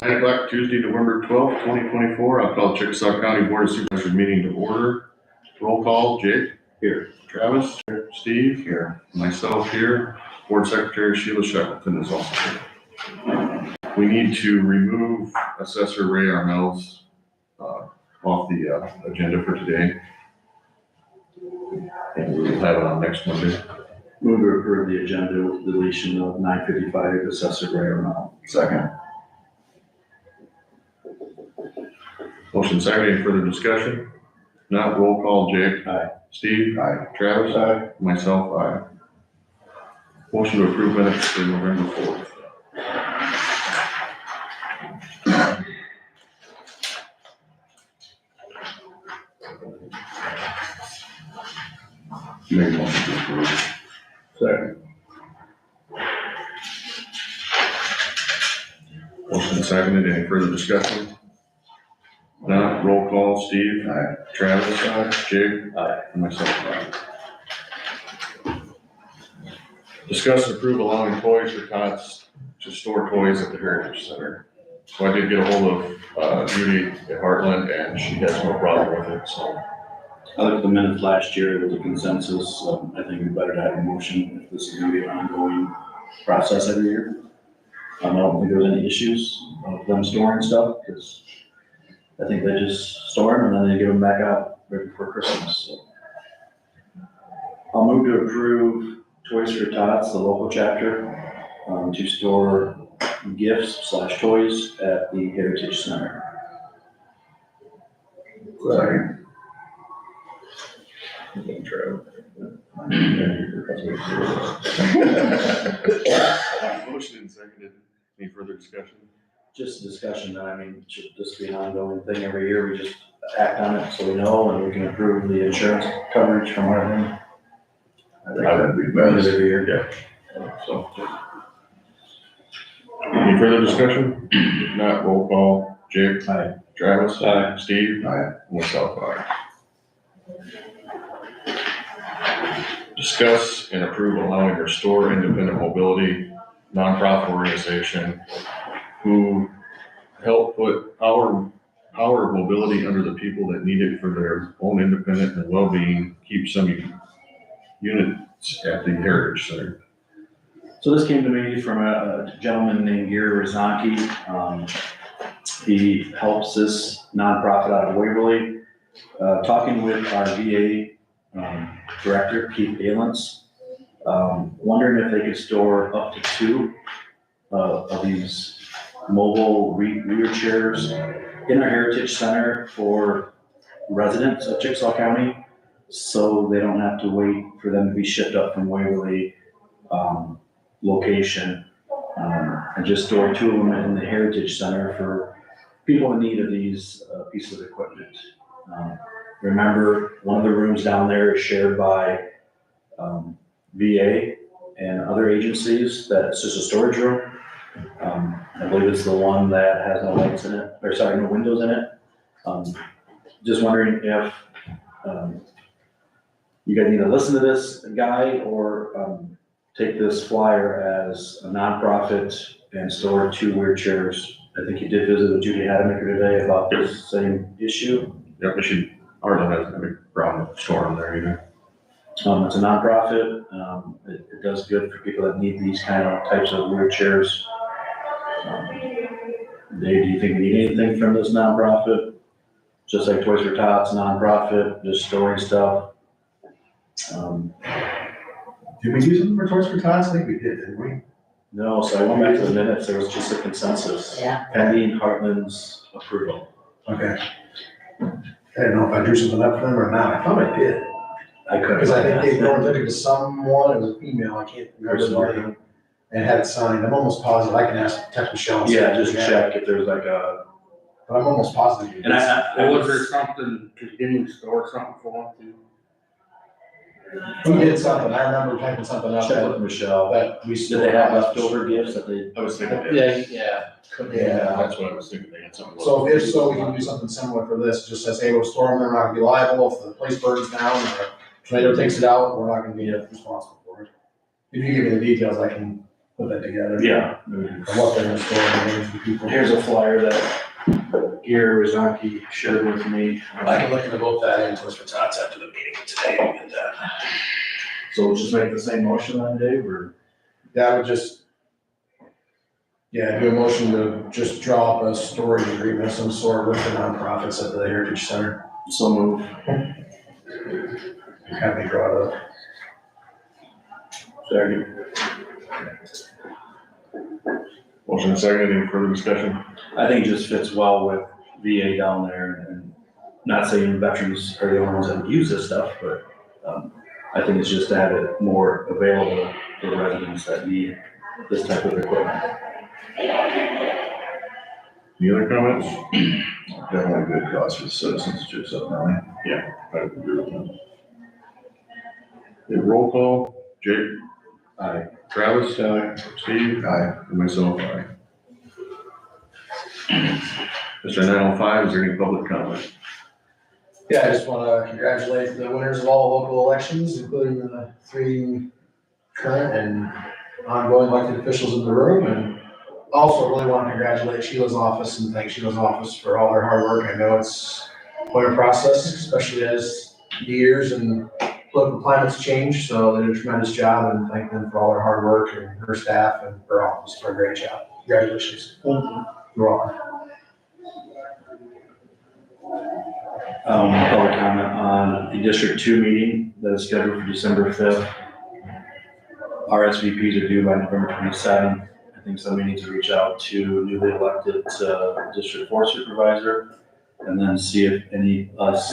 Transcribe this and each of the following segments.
9 o'clock Tuesday, November 12th, 2024. I'll call Chickasaw County Board of Supervisors meeting to order. Roll call, Jake. Here. Travis. Here. Steve. Here. Myself here. Board Secretary Sheila Shackleton is also here. We need to remove Assessor Ray Armel's off the agenda for today. And we will have it on next Monday. Move to approve the agenda with deletion of 9:55 Assessor Ray Armel. Second. Motion second, any further discussion? Not, roll call, Jake. Aye. Steve. Aye. Travis. Aye. Myself, aye. Motion to approve minutes for November 4th. Make a motion to approve. Second. Motion seconded, any further discussion? Not, roll call, Steve. Aye. Travis. Aye. Jake. Aye. And myself, aye. Discuss and approve allowing toys for tots to store toys at the Heritage Center. So I did get a hold of Judy at Heartland, and she has no problem with it, so. I looked at the minutes last year, there was a consensus. I think it'd be better to have a motion if this is gonna be an ongoing process every year. I don't think there's any issues of them storing stuff, because I think they just store them and then they give them back out right before Christmas, so. I'll move to approve Toys for Tots, the local chapter, to store gifts/toys at the Heritage Center. Second. Motion and seconded. Any further discussion? Just a discussion, I mean, should this be an ongoing thing every year? We just act on it so we know and we can approve the insurance coverage from our thing. I think that'd be best. Every year. Yeah. So. Any further discussion? If not, roll call. Jake. Aye. Travis. Aye. Steve. Aye. Myself, aye. Discuss and approve allowing Restore Independent Mobility nonprofit organization who help put power of mobility under the people that need it for their own independent and well-being, keep some units at the Heritage Center. So this came to me from a gentleman named Gary Rizanki. He helps this nonprofit out of Waverly. Talking with our VA director, Keith Valence, wondering if they could store up to 2 of these mobile wheelchairs in our Heritage Center for residents of Chickasaw County, so they don't have to wait for them to be shipped up from Waverly location, and just store 2 of them in the Heritage Center for people in need of these pieces of equipment. Remember, one of the rooms down there is shared by VA and other agencies. That's just a storage room. I believe it's the one that has no lights in it, or sorry, no windows in it. Just wondering if you guys need to listen to this guy or take this flyer as a nonprofit and store 2 wheelchairs. I think you did visit with Judy Hademaker today about this same issue. Yep, Arlen hasn't had a problem storing there either. It's a nonprofit. It does good for people that need these kind of types of wheelchairs. Dave, do you think we need anything from this nonprofit? Just like Toys for Tots, nonprofit, just storing stuff. Did we use them for Toys for Tots? I think we did, didn't we? No, so I went back to the minutes. There was just a consensus. Yeah. Pending Heartland's approval. Okay. I didn't know if I drew something up for them or not. I thought I did. I couldn't. Because I think they forwarded it to someone, it was a female, I can't remember the name, and had it signed. I'm almost positive. I can text Michelle. And see Yeah, if just we have check it. if there's like a, But I'm almost positive. and I Was there something, could you store something for them too? He did something. I remember typing something up check with Michelle. that we Did still they have leftover gifts that they? I was thinking that. Yeah. Yeah. That's what I was thinking, they had something. So if so, we can do something similar for this. Just says, hey, we'll store them. They're not gonna be liable if the place burns down or a tornado takes it out. We're not gonna be responsible for it. If you give me the details, I can put that together. Yeah. And what they're storing for people. Here's a flyer that Gary Rozanki shared with me. I can look into both that and Toys for Tots after the meeting today and get that. So we'll just make the same motion then, Dave, or? That would just, yeah, do a motion to just draw up a storage agreement of some sort with the nonprofits at the Heritage Center. So move. Have me draw it up. Second. Motion and second, any further discussion? I think it just fits well with VA down there, and not saying veterans are the only ones that use this stuff, but, I think it's just to have it more available for the residents that need this type of equipment. Any other comments? Definitely a good cause for the citizens of Chickasaw County. I agree with that. Okay, roll call, Jake? Aye. Travis? Steve? Aye. And myself, aye. Mr. 905, is there any public comment? Yeah, I just want to congratulate the winners of all local elections, including the 3 current and ongoing elected officials in the room. And also really want to congratulate Sheila's office and thank Sheila's office for all their hard work. I know it's quite a process, especially as years and political climates change. So they did a tremendous job, and thank them for all their hard work, and her staff and her office for a great job. Congratulations. Thank you. You're welcome. Public comment on the District 2 meeting that is scheduled for December 5th. RSVPs are due by November 27th. I think somebody needs to reach out to newly elected District 4 supervisor and then see if any us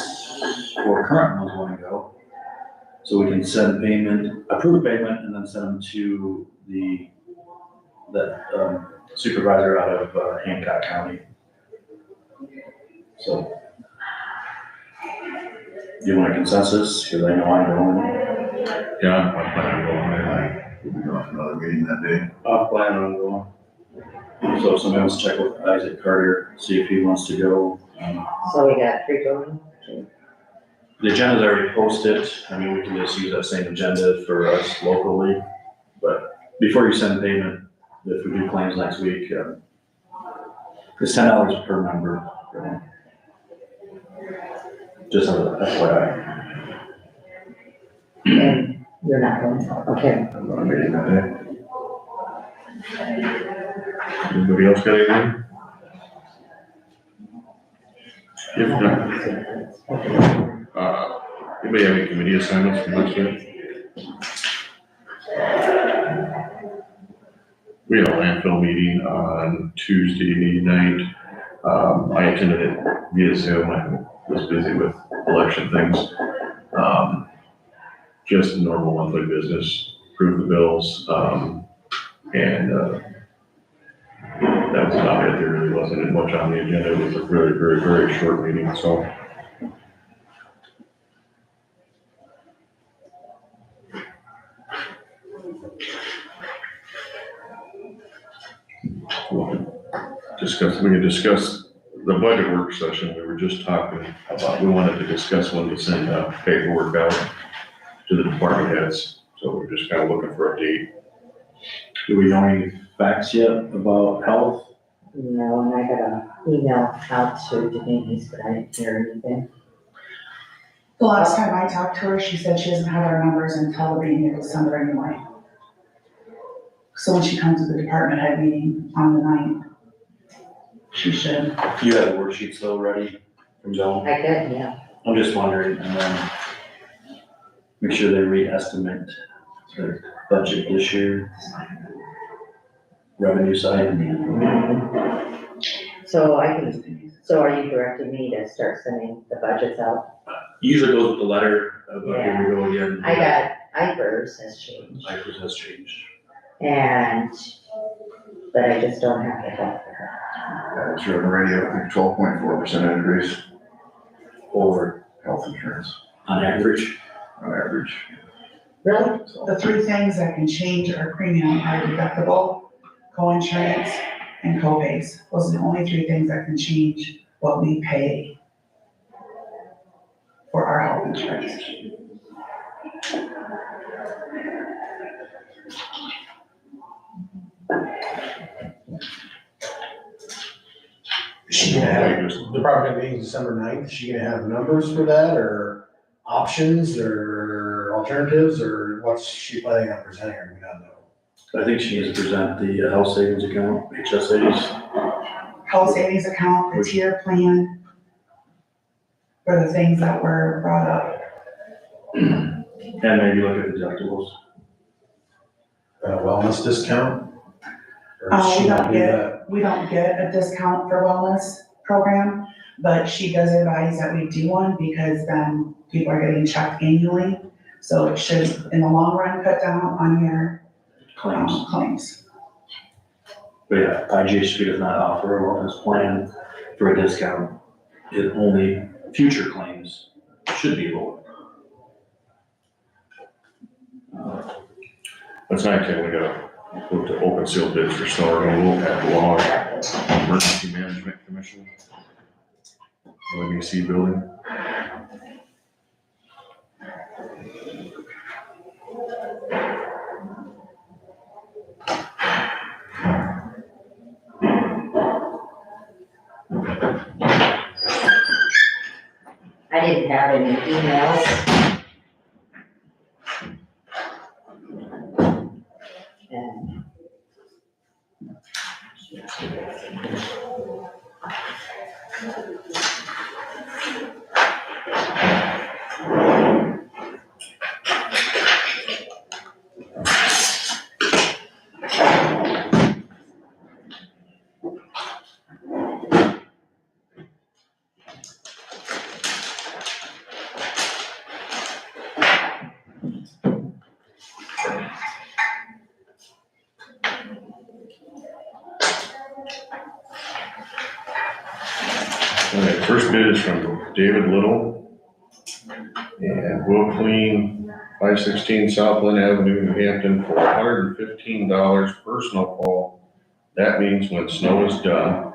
4 current ones want to go. So we can send payment, approve payment, and then send them to that supervisor out of Hancock County. So. Do you want a consensus? Because I know I'm going. Yeah, I'm planning on going. We'll be going for another meeting that day. I'll plan on going. So if somebody wants to check with Isaac Carter, see if he wants to go. So we got 3 going? The agenda's already posted. I mean, we can just use that same agenda for us locally. But before you send payment, if we do claims next week, it's $10 per member. Just as a FYI. And you're not going, okay. I'm going to meeting that day. Anybody else got anything? If not, anybody have any committee assignments for next week? We had a landfill meeting on Tuesday night. I attended it via Zoom. I was busy with election things. Just normal monthly business, approve the bills, and that was about it. There really wasn't much on the agenda. It was a very, very, very short meeting, so. We can discuss the budget work session. We were just talking about, we wanted to discuss when to send paperwork out to the department heads. So we're just kind of looking for a date. Do we know any facts yet about health? No, and I got an email out to Denise, but I didn't hear anything. The last time I talked to her, she said she doesn't have our numbers until the beginning of December anyway. So when she comes to the department head meeting on the 9th, she should. You have the worksheets though ready from Joe? I did, yeah. I'm just wondering, and then make sure they re-estimate their budget this year. Revenue side. So are you directing me to start sending the budgets out? Usually goes with the letter, but here we go again. I got IFRS has changed, IFRS has changed. but I just don't have the health. Yeah, it's on the radio, I think 12.4% increase Over health insurance on average. on average. Really? So, The 3 things that can change our premium are deductible, co-insurance, and co-pays. Those are the only 3 things that can change what we pay for our health insurance. Is she gonna have, Department meeting December 9th, is she gonna have numbers for that, or options, or alternatives, or what's she planning on presenting, or we don't know? I think she needs to present the health savings account, HSAs. Health savings account, the tier plan, for the things that were brought up. And maybe look at deductibles. Wellness discount? Or does she not do that? We don't get a discount for wellness program, but she does advise that we do one because then people are getting checked annually. So it should, in the long run, cut down on your Claims. claims. But yeah, IGHP does not offer a wellness plan for a discount. It only future claims should be lower. That's 19, we gotta look to open seal bids for snow removal at the Law Emergency Management Commission. OMEC building. I didn't have any emails. And All right, first bid is from David Little. And we'll clean 516 Southland Avenue, New Hampton for $115 per snowfall. That means when snow is done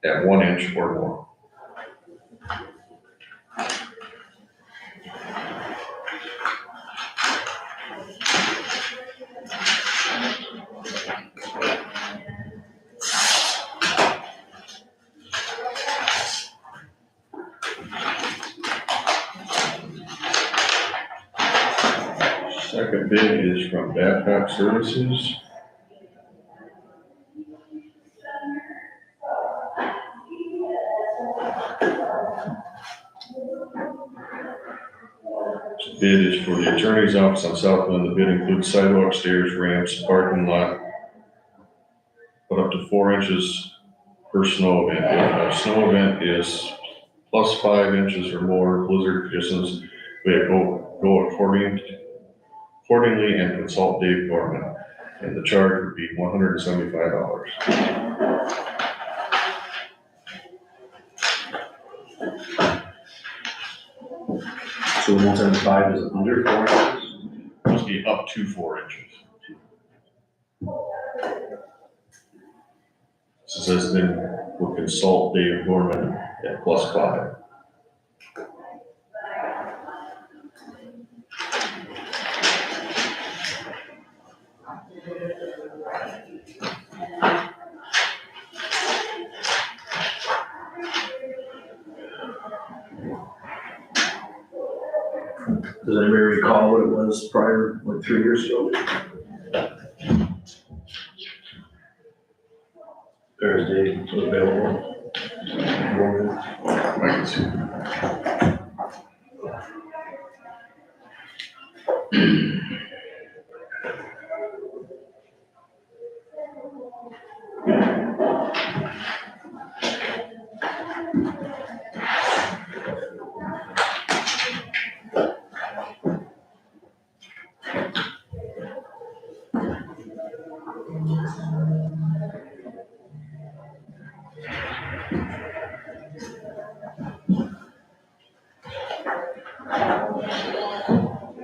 at 1 inch or more. Second bid is from Babcock Services. This bid is for the attorney's office on Southland. The bid includes sidewalk, stairs, ramps, parking lot, but up to 4 inches per snow event. If a snow event is plus 5 inches or more, blizzard conditions, we go accordingly and consult Dave Gorman. And the charge would be $175. So 175 is under 4 inches? Must be up to 4 inches. So it says then we'll consult Dave Gorman at plus 5. Does anybody recall what it was prior, like 3 years ago? Thursday available. I can see.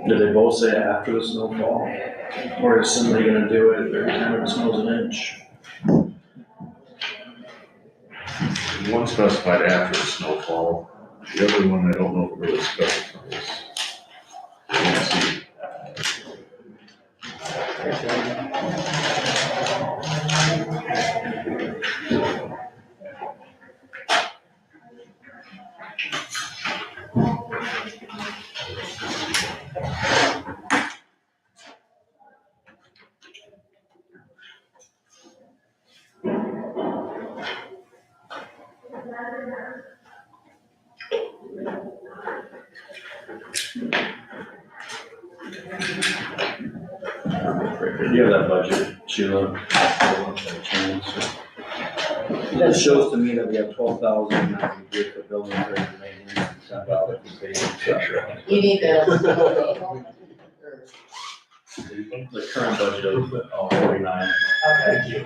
Did they both say after the snowfall? Or is somebody gonna do it every time it snows an inch? One specified after the snowfall, the other one I don't know if it really specifies. Let's see. You have that budget, Sheila. It shows to me that we have 12,000 that we give for building and maintenance, and 10,000 for paving. You need those. The current budget is 49. Okay.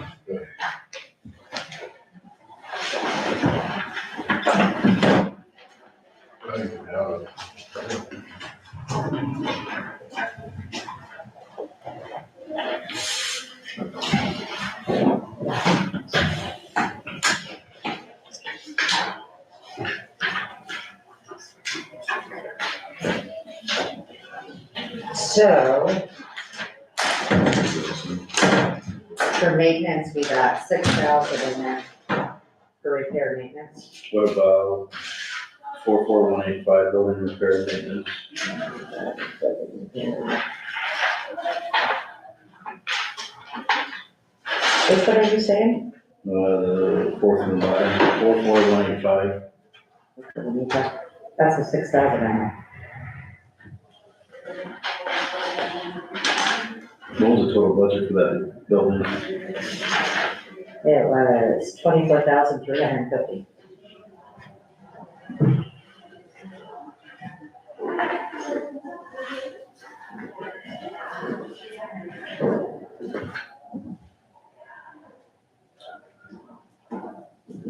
So, for maintenance, we got 6,000 in there for repair maintenance. What about 44185 building repair and maintenance? Which one are you saying? The fourth one, 44185. That's the 6,000 in there. What was the total budget for that building? It was 24,350.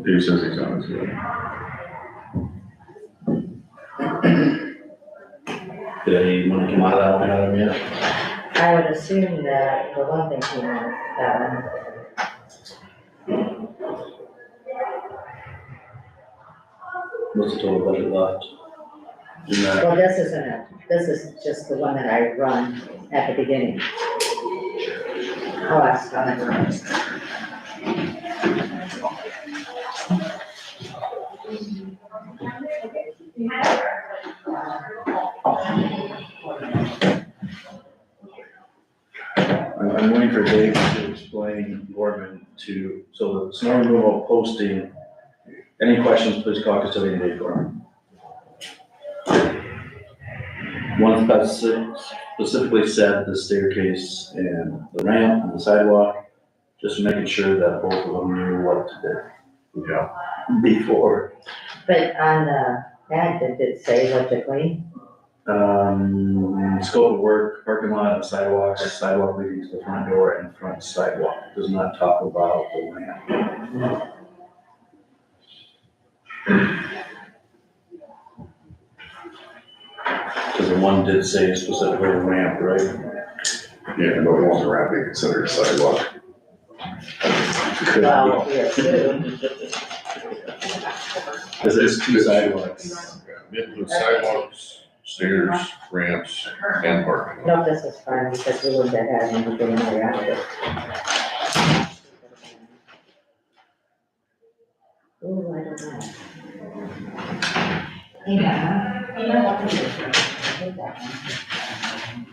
Dave says he's on his way. Did any money come out of that one out of yet? I would assume that the one thing came out, that one. What's the total budget left? In that, Well, this isn't it. This is just the one that I run at the beginning. Oh, that's fine. I'm waiting for Dave to explain Gorman so the snow removal posting. Any questions, please call custodian Dave Gorman. One specifically said the staircase and the ramp and the sidewalk, just making sure that both of them knew what to do. Yeah. Before. But on the ad, did it say what to clean? Scope of work, parking lot and sidewalks, sidewalk leading to the front door and front sidewalk. Does not talk about the ramp. Because the one did say specifically the ramp, right? Yeah, but we want the ramp be considered a sidewalk. Well, we assume. Because there's two sidewalks. It includes sidewalks, stairs, ramps, and parking. No, this is fine because we wouldn't have had anything around it. Oh, I don't know.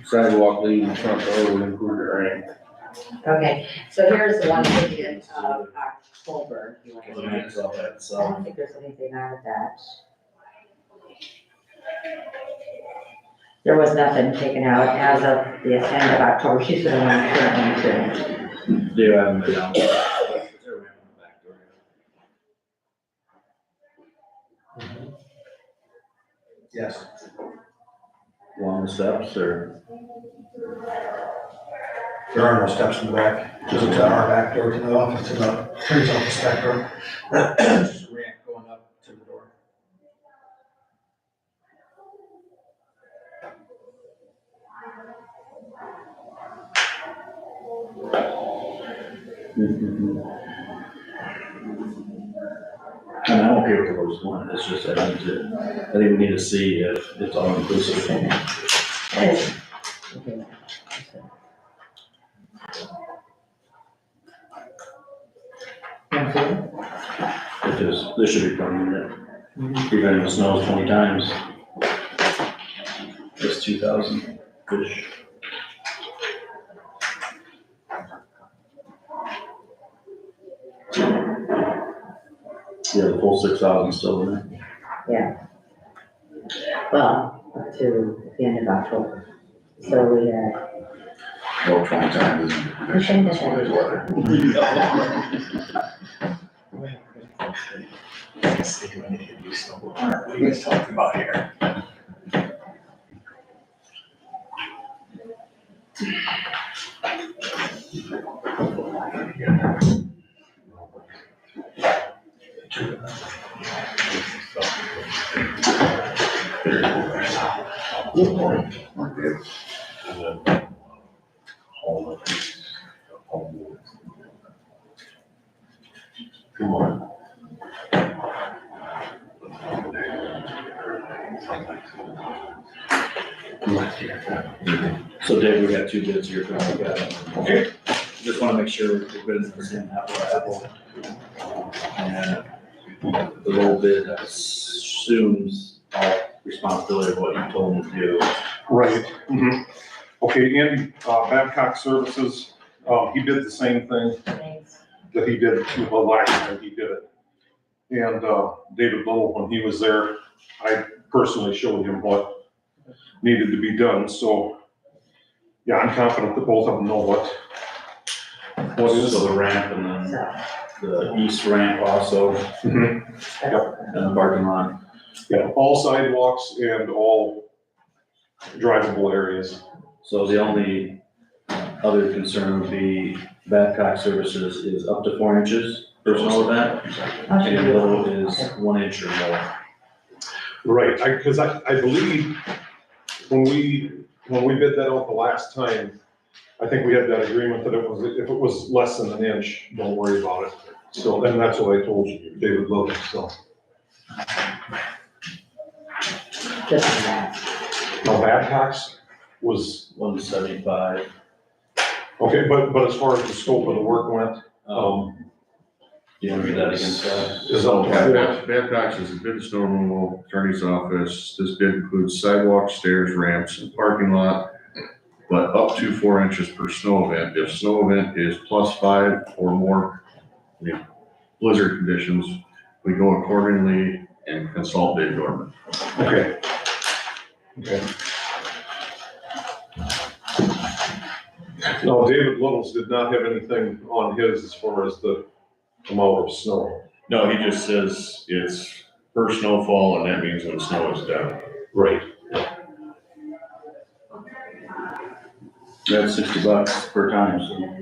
Sidewalk leading the front door will include the ramp. Okay, so here's the one dated of October. The ramp's all that, I so. don't think there's anything out of that. There was nothing taken out as of the end of October. She's the one currently doing. Do you have them down? Is there a ramp on the back door? Yes. Along the steps or? There are no steps in the back, just to our back door to the office, to the attorney's office back door. Just a ramp going up to the door. And I'm okay with the first one, it's just, I think we need to see if it's all inclusive. Okay. Because this should be permanent, even if it snows 20 times. It's 2,000-ish. Yeah, the full 6,000 still in there. Yeah. Well, up to the end of October. So we had Well, 20 times isn't a prediction, that's what it's weather. What are you guys talking about here? Come on. So Dave, we got two bids here. Okay. Just wanna make sure we're bidding the same apple to apple. And the low bid assumes all responsibility of what you told him to do. Right. Okay, Andy, Babcock Services, he did the same thing Thanks. that he did the last time he did it. And, David Little, when he was there, I personally showed him what needed to be done, so, yeah, I'm confident that both of them know what is. So the ramp and then So, the east ramp also, Mhm. and the parking lot. Yeah, all sidewalks and all drivable areas. So the only other concern would be Babcock Services is up to 4 inches per snow event, and Little is 1 inch or more. Right, because I believe when we bid that out the last time, I think we had that agreement that if it was less than an inch, don't worry about it. So, and that's what I told you, David Logan, so. just that. Now Babcock's was, 175. okay, but as far as the scope of the work went, You want to do that against that? is up to four. Babcock's is a bid of snow removal, attorney's office. This bid includes sidewalks, stairs, ramps, and parking lot, but up to 4 inches per snow event. If snow event is +5 or more, blizzard conditions, we go accordingly and consult Dave Dorman. Okay. Okay. No, David Little's did not have anything on his as far as the amount of snow. No, he just says it's per snowfall, and that means when snow is down. Right. That's $60 per time, so.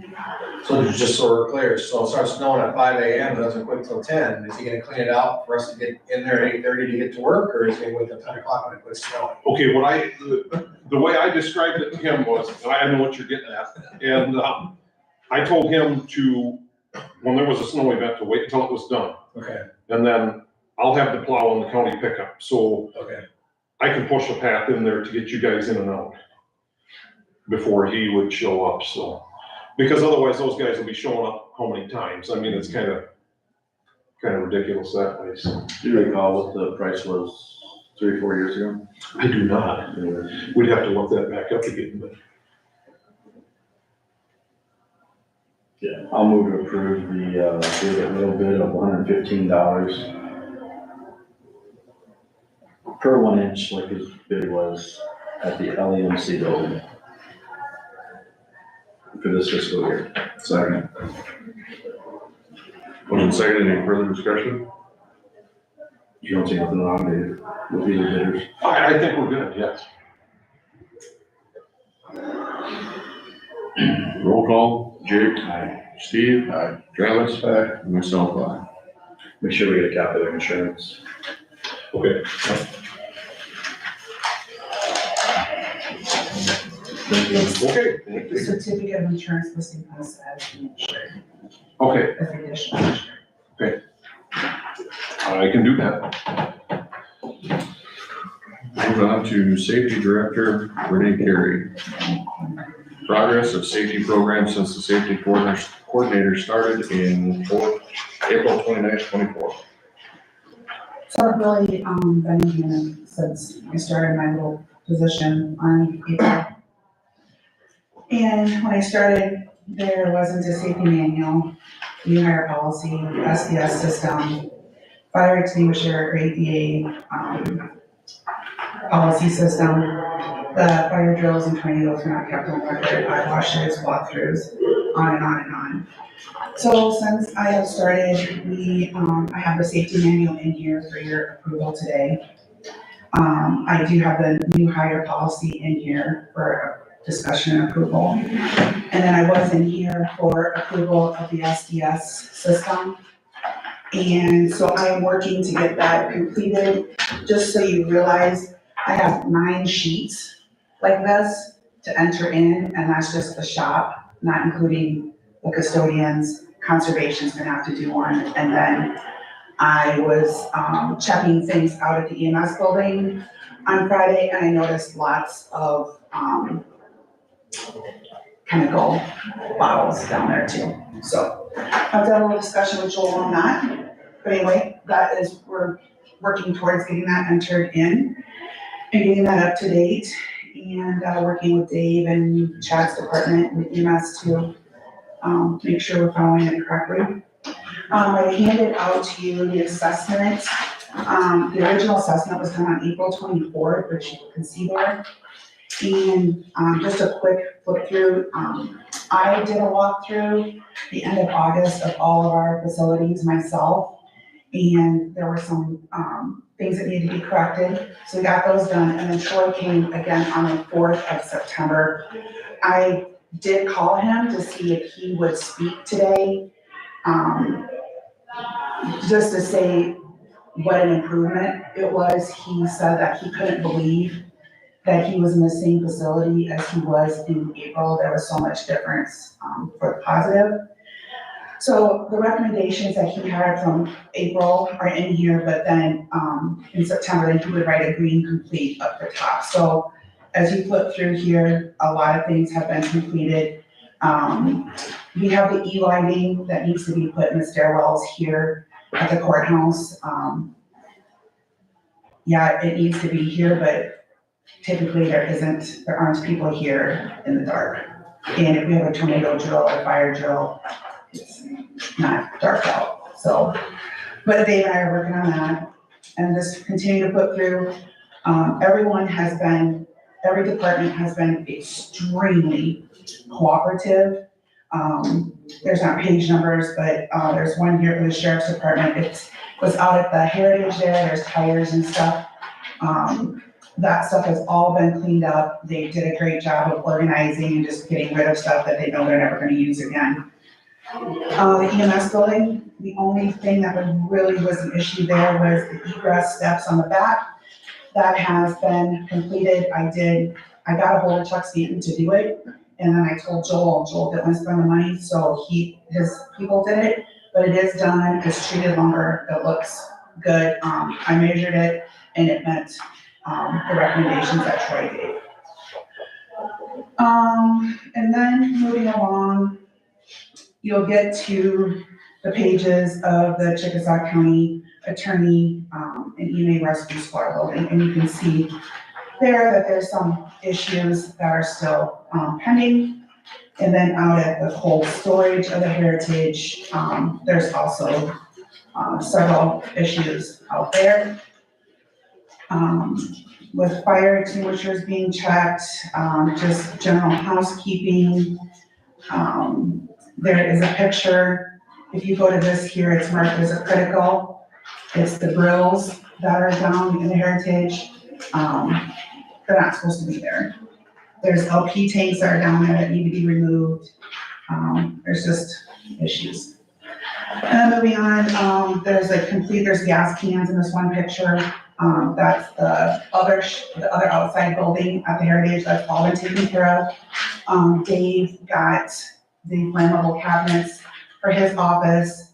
So just so we're clear, so it starts snowing at 5 AM, it doesn't quit till 10, is he gonna clean it out for us to get in there at 8:30 to get to work, or is he gonna wait till 10 o'clock when it quits snowing? Okay, the way I described it to him was, and I know what you're getting at, and, I told him to, when there was a snow event, to wait until it was done. Okay, And then I'll have the plow on the county pickup, so okay, I can push a path in there to get you guys in and out before he would show up, so. Because otherwise those guys will be showing up how many times? I mean, it's kind of ridiculous that way, so. Do you recall what the price was 3 or 4 years ago? I do not. We'd have to look that back up again, but. Yeah. I'll move to approve the, bid at little bid of $115 per 1 inch, like his bid was at the LEMC building for this fiscal year. Second. Moved and seconded, any further discussion? You don't see nothing wrong with either bidders? I think we're good, yes. Roll call, Jake, Aye. Steve, Aye. Travis, Aye. and myself, aye. Make sure we get a copy of their insurance. Okay. Okay. The certificate of insurance listing us as the insured, Okay, as the additional insured. I can do that. Move on to Safety Director Renee Carey. Progress of safety programs since the safety coordinator started in April 29th, 24. So I've really, been here since I started my little position on April. And when I started, there wasn't a safety manual, new hire policy, SDS system, fire extinguisher, or ADA, policy system. The fire drills and tornadoes were not kept on record, eyewashes, walkthroughs, on and on and on. So since I have started, I have the safety manual in here for your approval today. I do have the new hire policy in here for discussion and approval. And then I was in here for approval of the SDS system. And so I am working to get that completed. Just so you realize, I have 9 sheets like this to enter in, and that's just the shop, not including the custodians. Conservation's gonna have to do one, and then I was checking things out at the EMS building on Friday, and I noticed lots of chemical bottles down there too. So I've done a little discussion with Joel on that, but anyway, we're working towards getting that entered in and getting that up to date, and working with Dave and Chad's department and EMS to make sure we're following it correctly. I handed out to you the assessment. The original assessment was done on April 24th, which you can see there. And just a quick flip through, I did a walkthrough the end of August of all of our facilities myself. And there were some things that needed to be corrected, so we got those done. And then Troy came again on the 4th of September. I did call him to see if he would speak today, just to say what an improvement it was. He said that he couldn't believe that he was in the same facility as he was in April. There was so much difference for the positive. So the recommendations that he had from April are in here, but then in September, then he would write a green complete up the top. So as you flip through here, a lot of things have been completed. We have the e-lighting that needs to be put in the stairwells here at the courthouse. Yeah, it needs to be here, but typically there aren't people here in the dark. And if we have a tornado drill or fire drill, it's not dark out. So, but Dave and I are working on that and just continue to put through. Every department has been extremely cooperative. There's not page numbers, but there's one here for the sheriff's department. It was out at the Heritage there's tires and stuff. That stuff has all been cleaned up. They did a great job of organizing and just getting rid of stuff that they know they're never gonna use again. The EMS building, the only thing that really was an issue there was the egress steps on the back. That has been completed. I got a hold of Chuck Stanton to do it, and then I told Joel didn't want to spend the money, so his people did it, but it is done. It's treated lumber. It looks good. I measured it, and it met the recommendations that Troy gave. And then moving along, you'll get to the pages of the Chickasaw County Attorney and EMA Rescue Squad building, and you can see there that there's some issues that are still pending. And then out at the cold storage of the Heritage, there's also several issues out there. With fire extinguishers being checked, just general housekeeping. There is a picture, if you go to this here, it's marked as a critical. It's the grills that are down in the Heritage. They're not supposed to be there. There's LP tanks that are down there that need to be removed. There's just issues. And then moving on, there's gas cans in this one picture. That's the other outside building at the Heritage. That's all been taken care of. Dave got the flammable cabinets for his office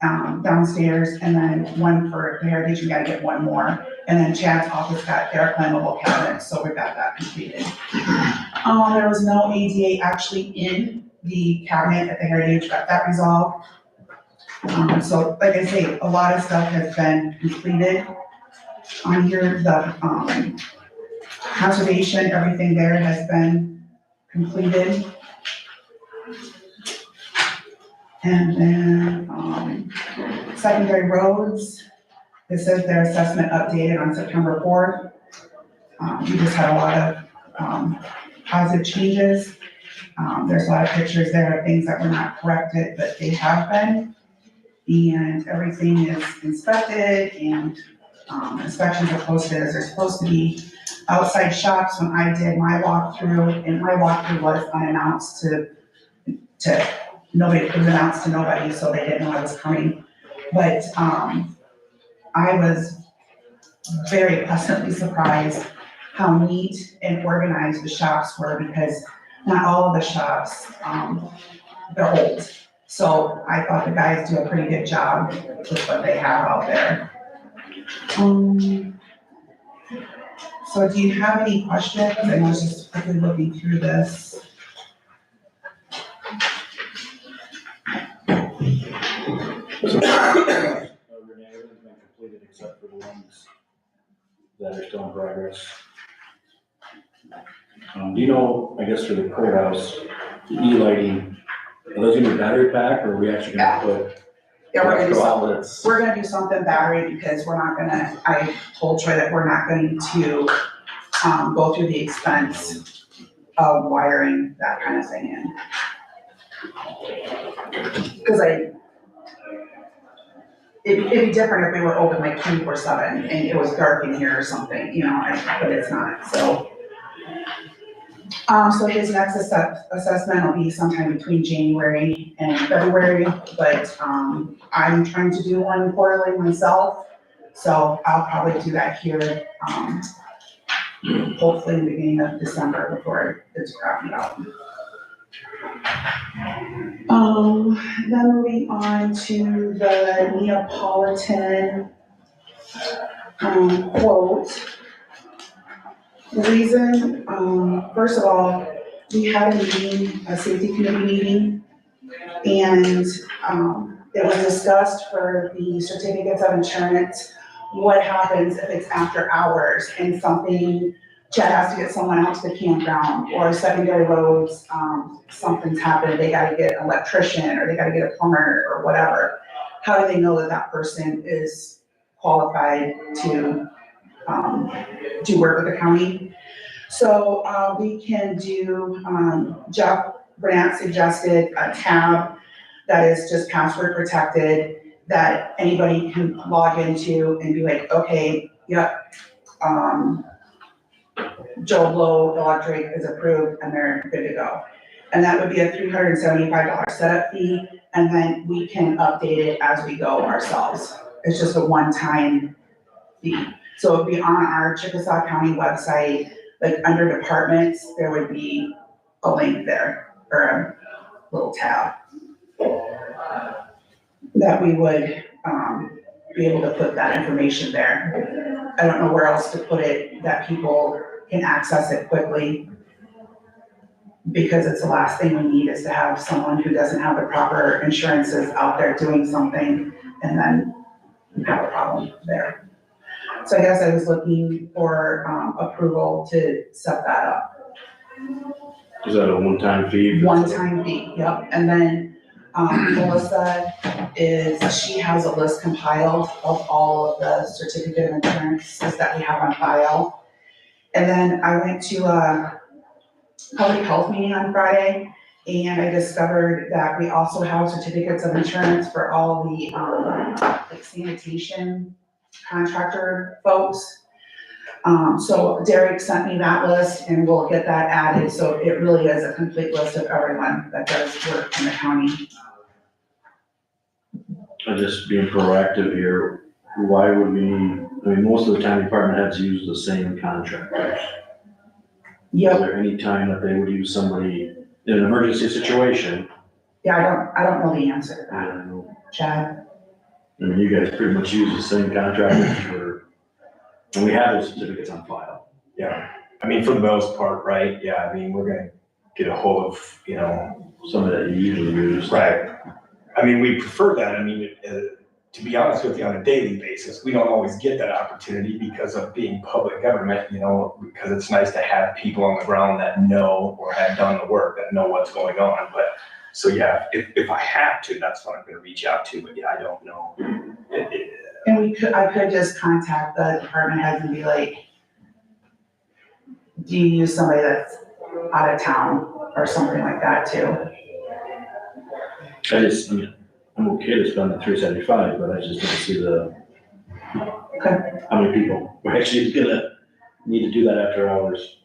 downstairs, and then one for the Heritage. We gotta get one more. And then Chad's office got their flammable cabinets, so we got that completed. There was no ADA actually in the cabinet at the Heritage. Got that resolved. So like I say, a lot of stuff has been completed. On here, the conservation, everything there has been completed. And then secondary roads, this is their assessment updated on September 4th. We just had a lot of positive changes. There's a lot of pictures there of things that were not corrected, but they have been. And everything is inspected and, inspections are posted as they're supposed to be. Outside shops, when I did my walkthrough, and my walkthrough was unannounced to nobody, it was announced to nobody, so they didn't know I was coming. But, I was very pleasantly surprised how neat and organized the shops were, because not all of the shops, they're old. So I thought the guys do a pretty good job with what they have out there. So do you have any questions? I was just quickly looking through this. Renee, everything's been completed except for the ones that are still in progress. Do you know, I guess for the courthouse, the E-lighting, are those gonna be battery pack, or are we actually gonna put Yeah, we're gonna do electrical something. outlets? We're gonna do something battery, because we're not gonna, I told Troy that we're not going to, go through the expense of wiring that kind of thing in. Cause it'd be different if we were open like 24/7 and it was dark in here or something, you know, but it's not, so. So his next assessment will be sometime between January and February, but, I'm trying to do one quarterly myself. So I'll probably do that here, hopefully in the beginning of December before it's crowded out. Then moving on to the Neapolitan, quote. The reason, first of all, we had a meeting, a safety committee meeting, and, it was discussed for the certificates of insurance, what happens if it's after hours and something, Chad has to get someone out to the campground, or secondary roads, something's happened, they gotta get an electrician, or they gotta get a plumber, or whatever. How do they know that that person is qualified to, do work with the county? So, we can do, Jeff Brandt suggested a tab that is just password protected, that anybody can log into and be like, okay, yep, Joe Blow Electric is approved, and they're good to go. And that would be a $375 setup fee, and then we can update it as we go ourselves. It's just a one-time fee. So it'd be on our Chickasaw County website, like under departments, there would be a link there, or a little tab that we would, be able to put that information there. I don't know where else to put it that people can access it quickly, because it's the last thing we need is to have someone who doesn't have the proper insurances out there doing something and then have a problem there. So I guess I was looking for, approval to set that up. Is that a one-time fee? One-time fee, yep. And then, Melissa she has a list compiled of all of the certificate of insurances that we have on file. And then I went to a public health meeting on Friday, and I discovered that we also have certificates of insurance for all the, like sanitation contractor folks. So Derek sent me that list, and we'll get that added, so it really is a complete list of everyone that does work in the county. I'm just being proactive here. Why would we, I mean, most of the time department heads use the same contractors. Yep. Is there any time that they would use somebody in an emergency situation? Yeah, I don't know the answer to I that, don't know. Chad. I mean, you guys pretty much use the same contractors for, and we have those certificates on file. Yeah, I mean, for the most part, right, yeah, I mean, we're gonna get a hold of, Some that you usually use. right. I mean, we prefer that, I mean, to be honest with you, on a daily basis, we don't always get that opportunity because of being public government, because it's nice to have people on the ground that know or have done the work, that know what's going on, but, so yeah, if I have to, that's what I'm gonna reach out to, but yeah, I don't know. And I could just contact the department heads and be like, do you use somebody that's out of town or something like that too? I mean, I'm okay to spend the $375, but I just don't see how many people we're actually gonna need to do that after hours.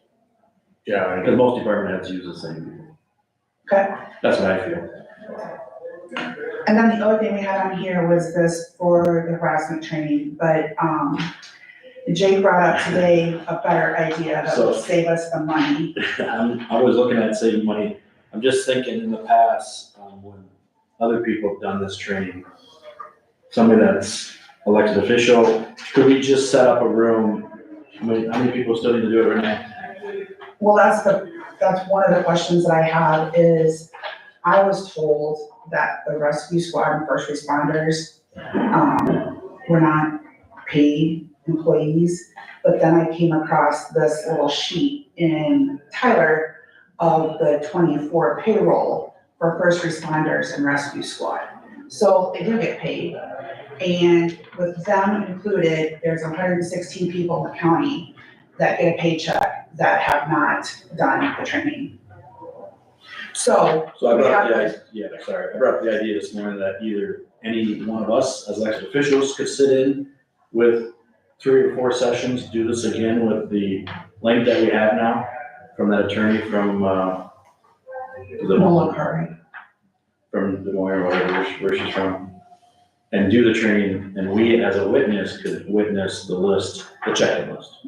Yeah, Because most department heads use the same people. Okay. That's what I feel. And then the other thing we had on here was this for the harassment training, but, Jake brought up today a better idea that would save us the money. I was looking at saving money. I'm just thinking in the past, when other people have done this training, somebody that's elected official, could we just set up a room? How many people still need to do it right now? Well, that's one of the questions that I have is, I was told that the rescue squad and first responders, were not paid employees, but then I came across this little sheet in Tyler of the 24 payroll for first responders and rescue squad. So they do get paid, and with them included, there's 116 people in the county that get a paycheck that have not done the training. So. I brought up the idea this morning that either any one of us as elected officials could sit in with 3 or 4 sessions, do this again with the link that we have now from that attorney from, from Des Moines or whatever, where she's from, and do the training, and we as a witness could witness the list, the check-in list.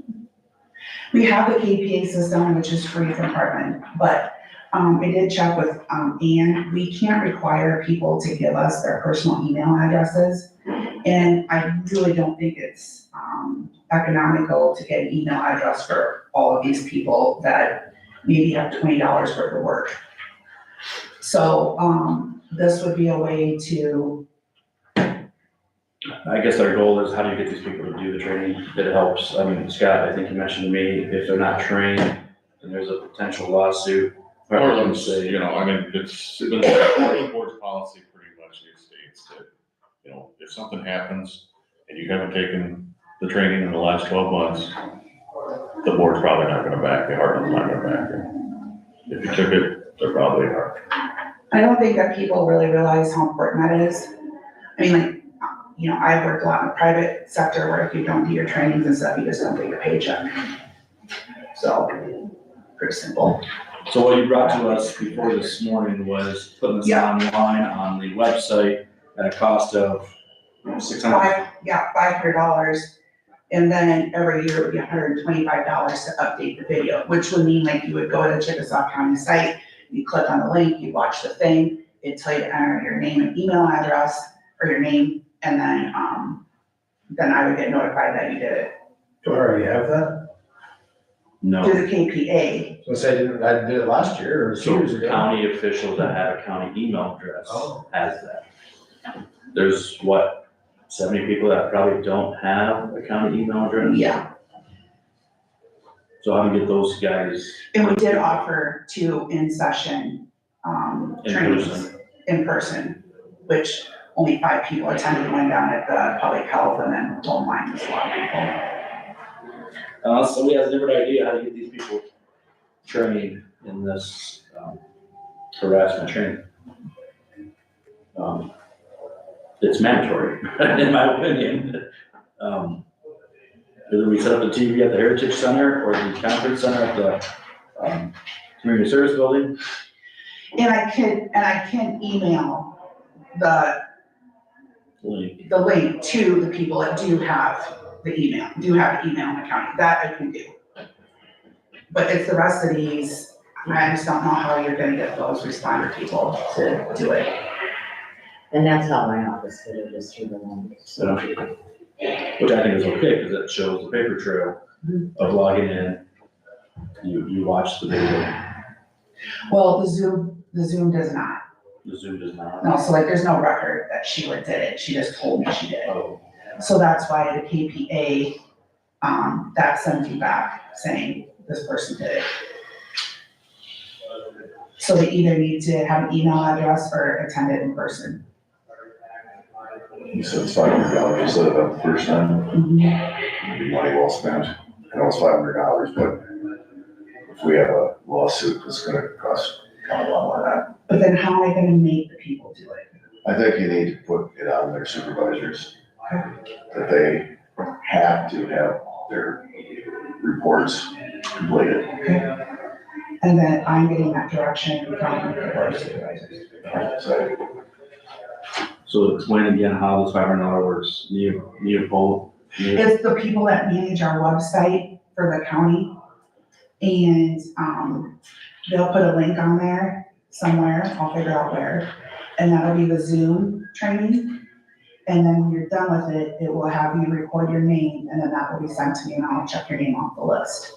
We have the KPA system, which is free from Hartman, but I did check with Ann. We can't require people to give us their personal email addresses. And I really don't think it's economical to get an email address for all of these people that maybe have $20 worth of work. So this would be a way to. I guess our goal is how do you get these people to do the training? It helps. I mean, Scott, I think you mentioned to me, if they're not trained and there's a potential lawsuit. or let me say, I mean, it's been, the board's policy pretty much states that, if something happens and you haven't taken the training in the last 12 months, the board's probably not gonna back you, Heartland's not gonna back you. If you took it, they're probably hard. I don't think that people really realize how important that is. I mean, like, I've worked a lot in the private sector where if you don't do your trainings and stuff, you just don't get your paycheck. So, pretty simple. So what you brought to us before this morning was putting this online on the website at a cost of $600. $500. And then every year it would be $125 to update the video, which would mean like you would go to the Chickasaw County site, you click on the link, you watch the thing, it'd tell you to enter your name and email address or your name, and then I would get notified that you did it. Do I already have that? No. Through the KPA. So say I did it last year or 2 years So ago. county officials that have a county email address has that. There's 70 people that probably don't have a county email address? Yeah. So how do you get those guys? And we did offer 2 in-session trainings in person, which only 5 people attended, one down at the public health, and then online was a lot of people. Somebody has a different idea how to get these people trained in this harassment training. It's mandatory, in my opinion. Either we set up the TV at the Heritage Center or the Conference Center at the Community Service Building. And I can email the link to the people that do have the email in the county. That I can do. But it's the rest of these, I just don't know how you're gonna get those responder people to do it. And that's how my office did it, just through the link. So, which I think is okay, because it shows the paper trail of logging in. You watch the video. Well, the Zoom does not. The Zoom does not. No, so like there's no record that Sheila did it. She just told me she did it. Oh, So that's why the KPA, that sends you back saying this person did it. So they either need to have an email address or attend it in person. You said it's $500, you set it up the first time, it'd be money well spent. I know it's $500, but if we have a lawsuit, it's gonna cost kind of a lot more than that. But then how am I gonna make the people do it? I think you need to put it on their supervisors, that they have to have their reports completed. And then I'm getting that direction from the board of supervisors. So explain again how this $500 works. You both. It's the people that manage our website for the county. And, they'll put a link on there somewhere, I'll figure out where. And that'll be the Zoom training. And then when you're done with it, it will have you record your name, and then that will be sent to me, and I'll check your name off the list.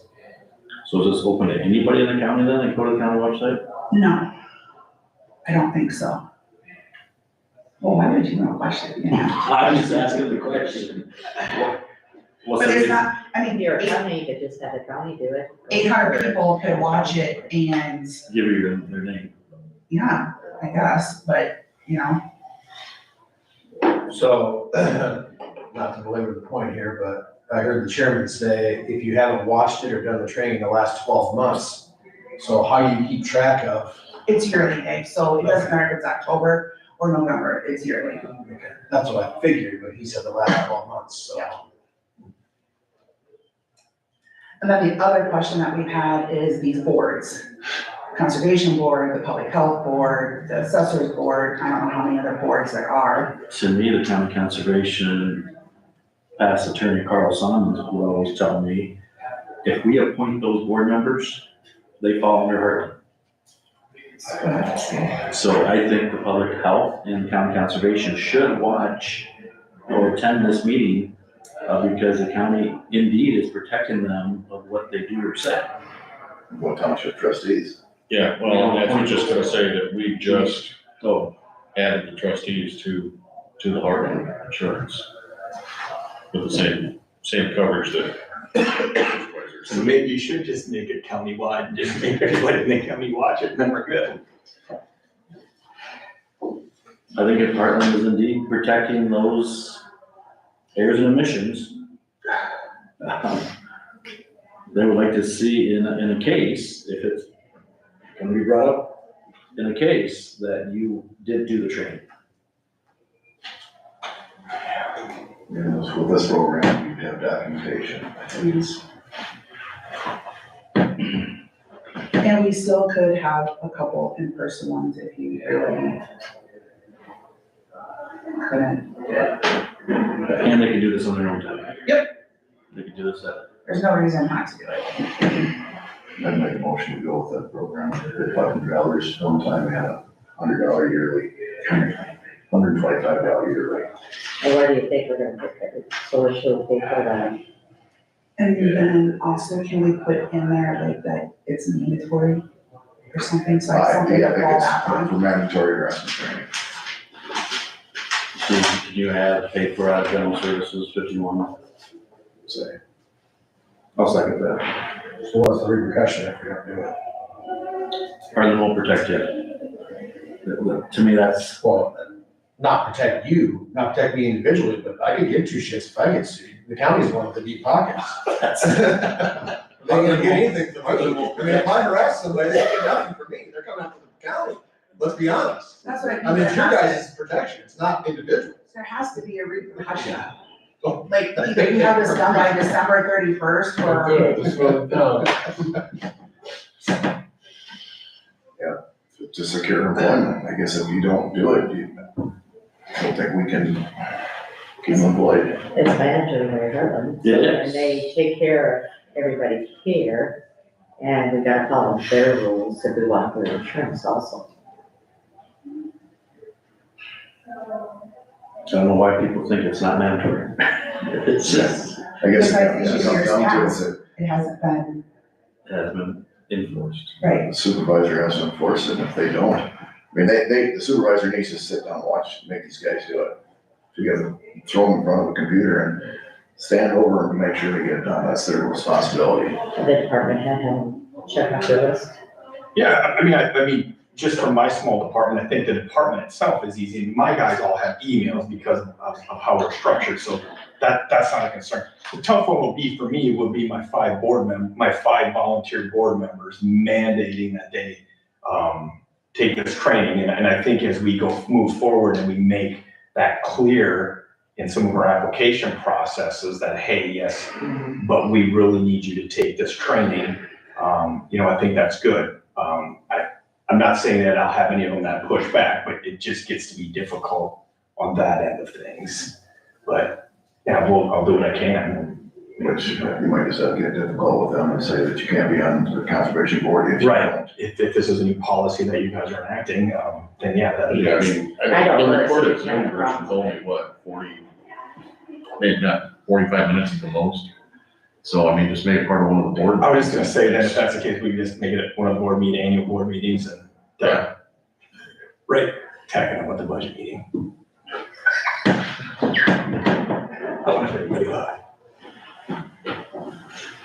So is this open to anybody in the county then? They go to the county website? No, I don't think so. Well, why would you know a question? Yeah. I'm just asking the question. What's But the it's not, I mean, If you're a county, you could just have the county do it. 800 people could watch it and, Give you their name. yeah, I guess, but, you know, So, not to belabor the point here, but I heard the chairman say, if you haven't watched it or done the training the last 12 months, so how you keep track of, it's yearly, Dave, so it doesn't matter if it's October or November, it's yearly. okay, that's what I figured, but he said the last 12 months, so. Yeah. And then the other question that we've had is these boards. Conservation Board, the Public Health Board, the Assessors Board, I don't know how many other boards there are. To me, the county conservation, past attorney Carl Simons would always tell me, if we appoint those board members, they fall under her. So I think the public health and county conservation should watch or attend this meeting, because the county indeed is protecting them of what they do or say. What township trustees? Yeah, well, I was just gonna say that we just So, added the trustees to the Heartland Insurance with the same coverage that supervisors. So maybe you should just make it countywide, and just make everybody in the county watch it, and then we're good. I think if Heartland is indeed protecting those errors and omissions, they would like to see in a case, if it's gonna be brought up in a case, that you did do the training. You know, with this program, you have documentation. I think it's- And we still could have a couple in-person ones if you really couldn't do it. And they can do this on their own time. Yep. They can do this at, There's no reason not to do it. I'd make a motion to go with that program, $500, one time we had $100 yearly, $125 yearly. And where do you think we're gonna put it? So where should we put it on? And then also, can we put in there like that it's mandatory or something, so it's something Yeah, I to think fall it's back on? for mandatory harassment training. so can you have paid for out of general services 51? Say, I'll second that. So what's the repercussion if we don't do it? Heartland won't protect you. To me, that's, Well, not protect you, not protect me individually, but I could give two shits if I get sued. The county's the one with the deep pockets. They're gonna get anything from us. I mean, if I harass somebody, they get nothing from me. They're coming after the county. Let's be honest. That's what I mean, it's your guys' protection. It's not individual. There has to be a repercussion. Like, either you have this done by December 31st or. to secure employment, I guess if you don't do it, I don't think we can keep them employed. It's mandatory, Heartland. Yes. And they take care of everybody here, and we gotta follow their rules if we want for insurance also. I don't know why people think it's not mandatory. It's just, I guess Because it in comes years down to past, is it hasn't been, has been enforced. right, the supervisor has to enforce it, and if they don't, I mean, the supervisor needs to sit down and watch, make these guys do it. You gotta throw them in front of a computer and stand over and make sure they get it done, that's their responsibility. The department had him check off the list. Yeah, I mean, just from my small department, I think the department itself is easy. My guys all have emails because of how we're structured, so that's not a concern. The tough one will be for me, would be my 5 volunteer board members mandating that they take this training. And I think as we move forward and we make that clear in some of our application processes that, hey, yes, but we really need you to take this training, I think that's good. I'm not saying that I'll have any of them that push back, but it just gets to be difficult on that end of things. But yeah, I'll do what I can. Which you might just have to get difficult with them and say that you can't be on the conservation board if you Right. don't. If this is a new policy that you guys are enacting, then yeah, that Yeah, I mean, I don't the really recorded see Zoom that version's problem. only, what, 40, maybe not 45 minutes at the most. So, I mean, just make it part of one of the board. I was just gonna say that if that's the case, we can just make it one of the annual board meetings and, right, tack it on with the budget meeting.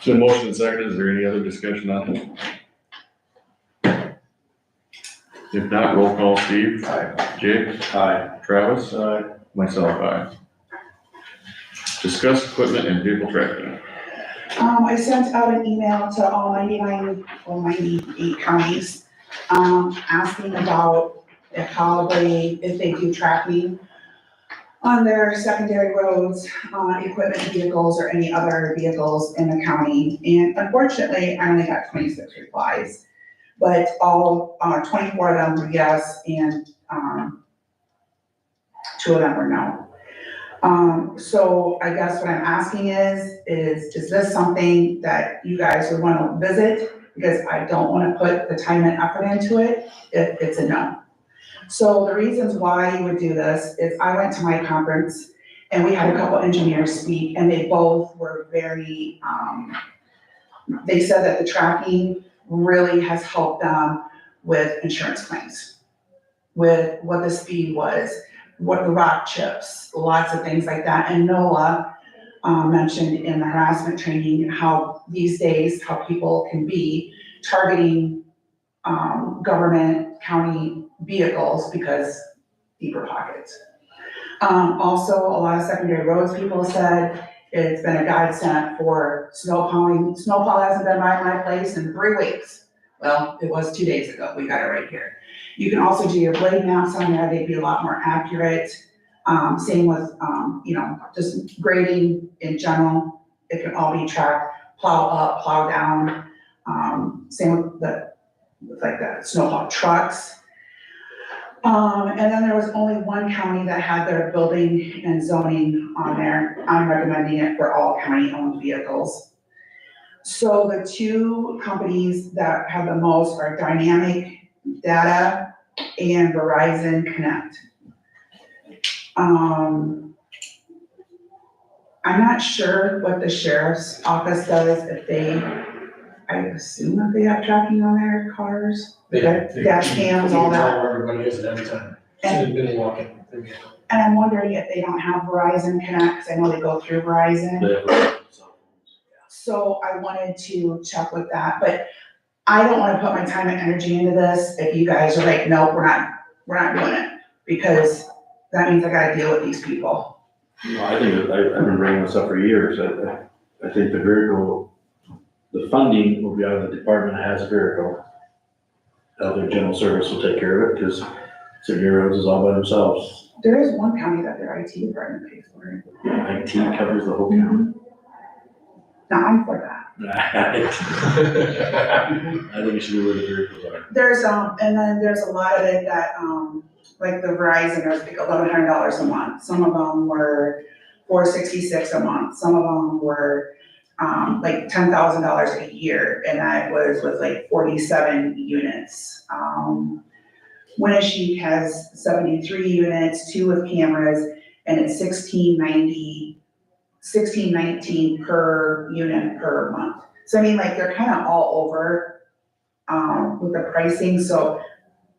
So motion and second, is there any other discussion on it? If not, roll call, Steve. Aye. Jake. Aye. Travis. Aye. Myself, aye. Discuss equipment and vehicle tracking. I sent out an email to all 98 counties, asking about if they do tracking on their secondary roads, equipment vehicles or any other vehicles in the county. And unfortunately, I only got 26 replies, but all 24 of them were yes, and 2 of them were no. So I guess what I'm asking is this something that you guys would want to visit? Because I don't want to put the time and effort into it if it's a no. So the reasons why you would do this is I went to my conference and we had a couple engineers speak, and they both were very, they said that the tracking really has helped them with insurance claims, with what the speed was, what the rock chips, lots of things like that. And Noah mentioned in the harassment training how these days, how people can be targeting government, county vehicles because deeper pockets. Also, a lot of secondary roads people said it's been a godsend for snow plowing. Snowplow hasn't been by my place in 3 weeks. Well, it was 2 days ago. We got it right here. You can also do your blade maps on there. They'd be a lot more accurate. Same with, just grading in general. It can all be tracked, plow up, plow down. Same with the snowplow trucks. And then there was only one county that had their building and zoning on there. I'm recommending it for all county-owned vehicles. So the 2 companies that have the most are Dynamic Data and Verizon Connect. I'm not sure what the sheriff's office does I assume that they have tracking on their cars. Dash cams, all that. Tell where everybody is at every time. As soon as they walk in. And I'm wondering if they don't have Verizon Connect, 'cause I know they go through Verizon. So I wanted to check with that, but I don't wanna put my time and energy into this if you guys are like, nope, we're not doing it. Because that means I gotta deal with these people. No, I think that I've been bringing this up for years. I think the funding will be out of the department that has a vehicle. Their general service will take care of it because city roads is all by themselves. There is one county that their IT department pays for it. IT covers the whole county. Now, I'm for that. I think we should be where the vehicles are. There's, and then there's a lot of it that, like the Verizon, there's like $1,100 a month. Some of them were $466 a month. Some of them were, like $10,000 a year, and that was with like 47 units. Winneshiek has 73 units, 2 with cameras, and it's $1619 per unit per month. So I mean, like, they're kind of all over, with the pricing, so,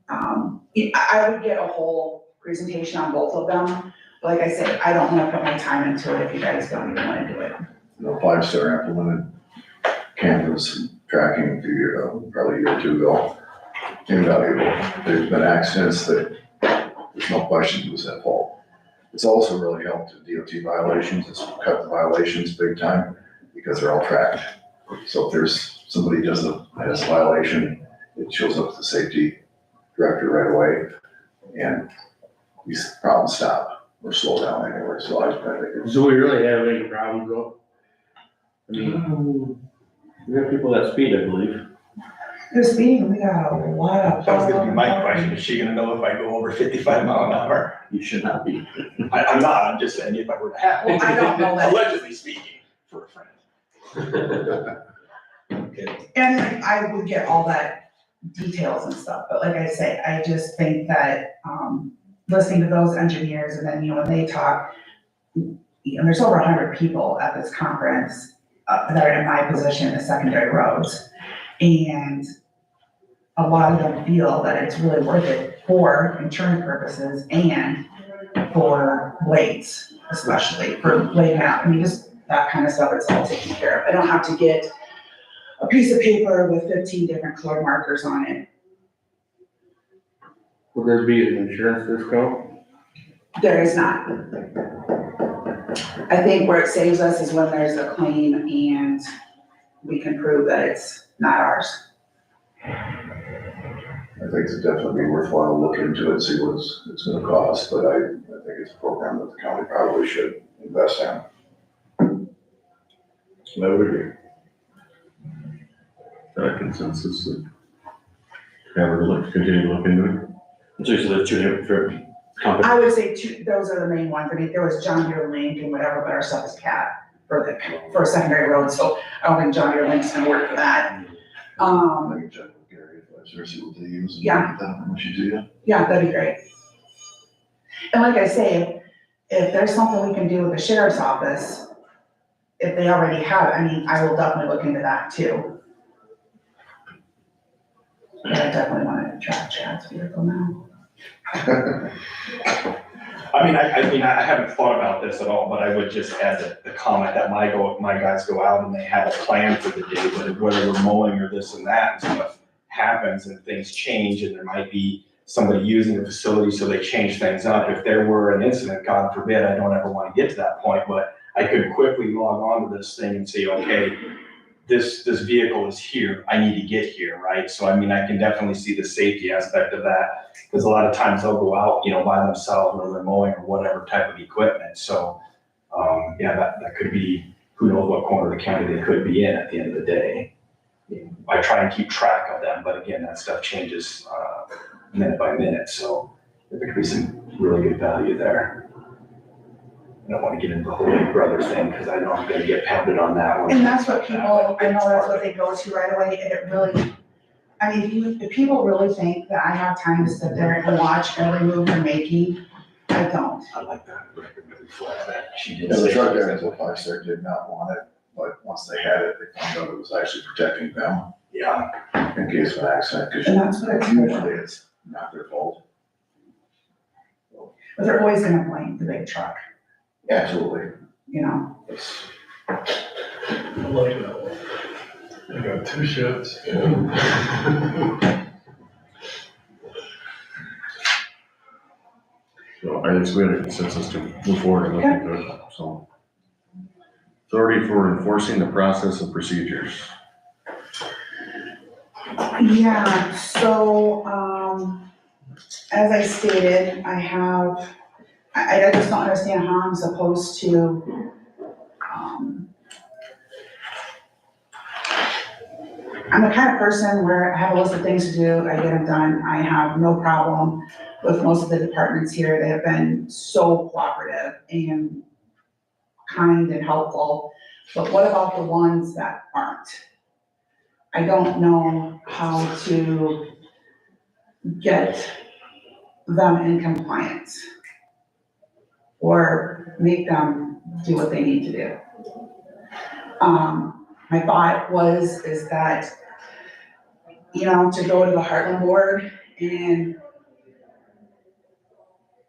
I would get a whole presentation on both of them. But like I said, I don't wanna put my time into it if you guys don't even wanna do it. The 5-star implemented cameras tracking probably a year or 2 ago. invaluable. There's been accidents that there's no question who's at fault. It's also really helped with DOT violations. It's cut the violations big time because they're all tracked. So if there's somebody has a violation, it shows up to the safety director right away, and these problems stop or slow down anyway. So I think it's. Do we really have any problems though? I mean, We have people that speed, I believe. There's speeding, we got a lot of. That was gonna be my question, is she gonna know if I go over 55 mile an hour? You should not be. I'm not, I'm just saying if I were to have. Well, I don't know that. Allegedly speaking, for a friend. And I would get all that details and stuff, but like I say, I just think that, listening to those engineers and then, you know, when they talk, and there's over 100 people at this conference, that are in my position as secondary roads. And a lot of them feel that it's really worth it for insurance purposes and for blades, especially for blade mount. I mean, just that kind of stuff, it's all taken care of. I don't have to get a piece of paper with 15 different color markers on it. would there be an insurance discount? There is not. I think where it saves us is when there's a claim and we can prove that it's not ours. I think it's definitely worthwhile to look into it, see what it's gonna cost, but I think it's a program that the county probably should invest in. I would agree. Consensus that have her look, continue to look into it. So there's two different companies. I would say those are the main ones. I mean, there was John Deere Link and whatever, but our stuff is CAT for a secondary road, so I don't think John Deere Link's gonna work for that. I can check with Gary, see what they use. And Yeah. get that information to you. Yeah, that'd be great. And like I say, if there's something we can do with the sheriff's office, if they already have, I mean, I will definitely look into that too. But I definitely want to track Chad's vehicle now. I haven't thought about this at all, but I would just add the comment that my guys go out and they have a plan for the day, but whether we're mowing or this and that, and stuff happens and things change and there might be somebody using the facility, so they change things up. If there were an incident, God forbid, I don't ever want to get to that point, but I could quickly log on to this thing and say, okay, this vehicle is here, I need to get here, right? So I mean, I can definitely see the safety aspect of that, because a lot of times they'll go out, by themselves, or they're mowing or whatever type of equipment. So, that could be, who knows what corner of the county they could be in at the end of the day. I try and keep track of them, but again, that stuff changes, minute by minute, so there could be some really good value there. I don't want to get into the whole Big Brother thing, because I know I'm gonna get pounded on that one. And that's what people, I know that's what they go to right away, and it really, I mean, if people really think that I have time to sit there and watch every move they're making, I don't. I like that record to reflect that she did. Yeah, the say truck that. guys at Five did not want it, but once they had it, they found out it was actually protecting them Yeah, in case of an accident, because And that's what it's usually it's not their fault. But they're always gonna blame the big truck, Absolutely. you know? It's- I like that one. I got two sheds. So I think we had a consensus to move forward and look into it, so. Authority for enforcing the process and procedures. Yeah, so, as I stated, I just don't understand how I'm supposed to, I'm the kind of person where I have a list of things to do, I get them done, I have no problem with most of the departments here, they have been so cooperative and kind and helpful, but what about the ones that aren't? I don't know how to get them in compliance or make them do what they need to do. My thought is that, to go to the Heartland Board and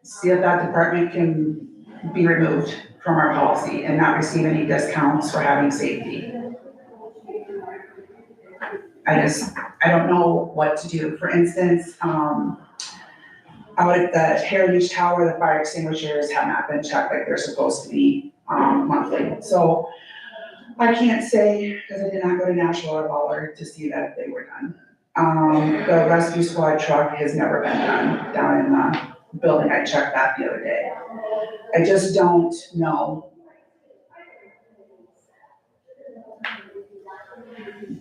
see if that department can be removed from our policy and not receive any discounts for having safety. I don't know what to do. For instance, out at the Heritage Tower, the fire extinguishers have not been checked like they're supposed to be, monthly. So I can't say, because I did not go to National Water Hauler to see that if they were done. The rescue squad truck has never been done down in the building. I checked that the other day. I just don't know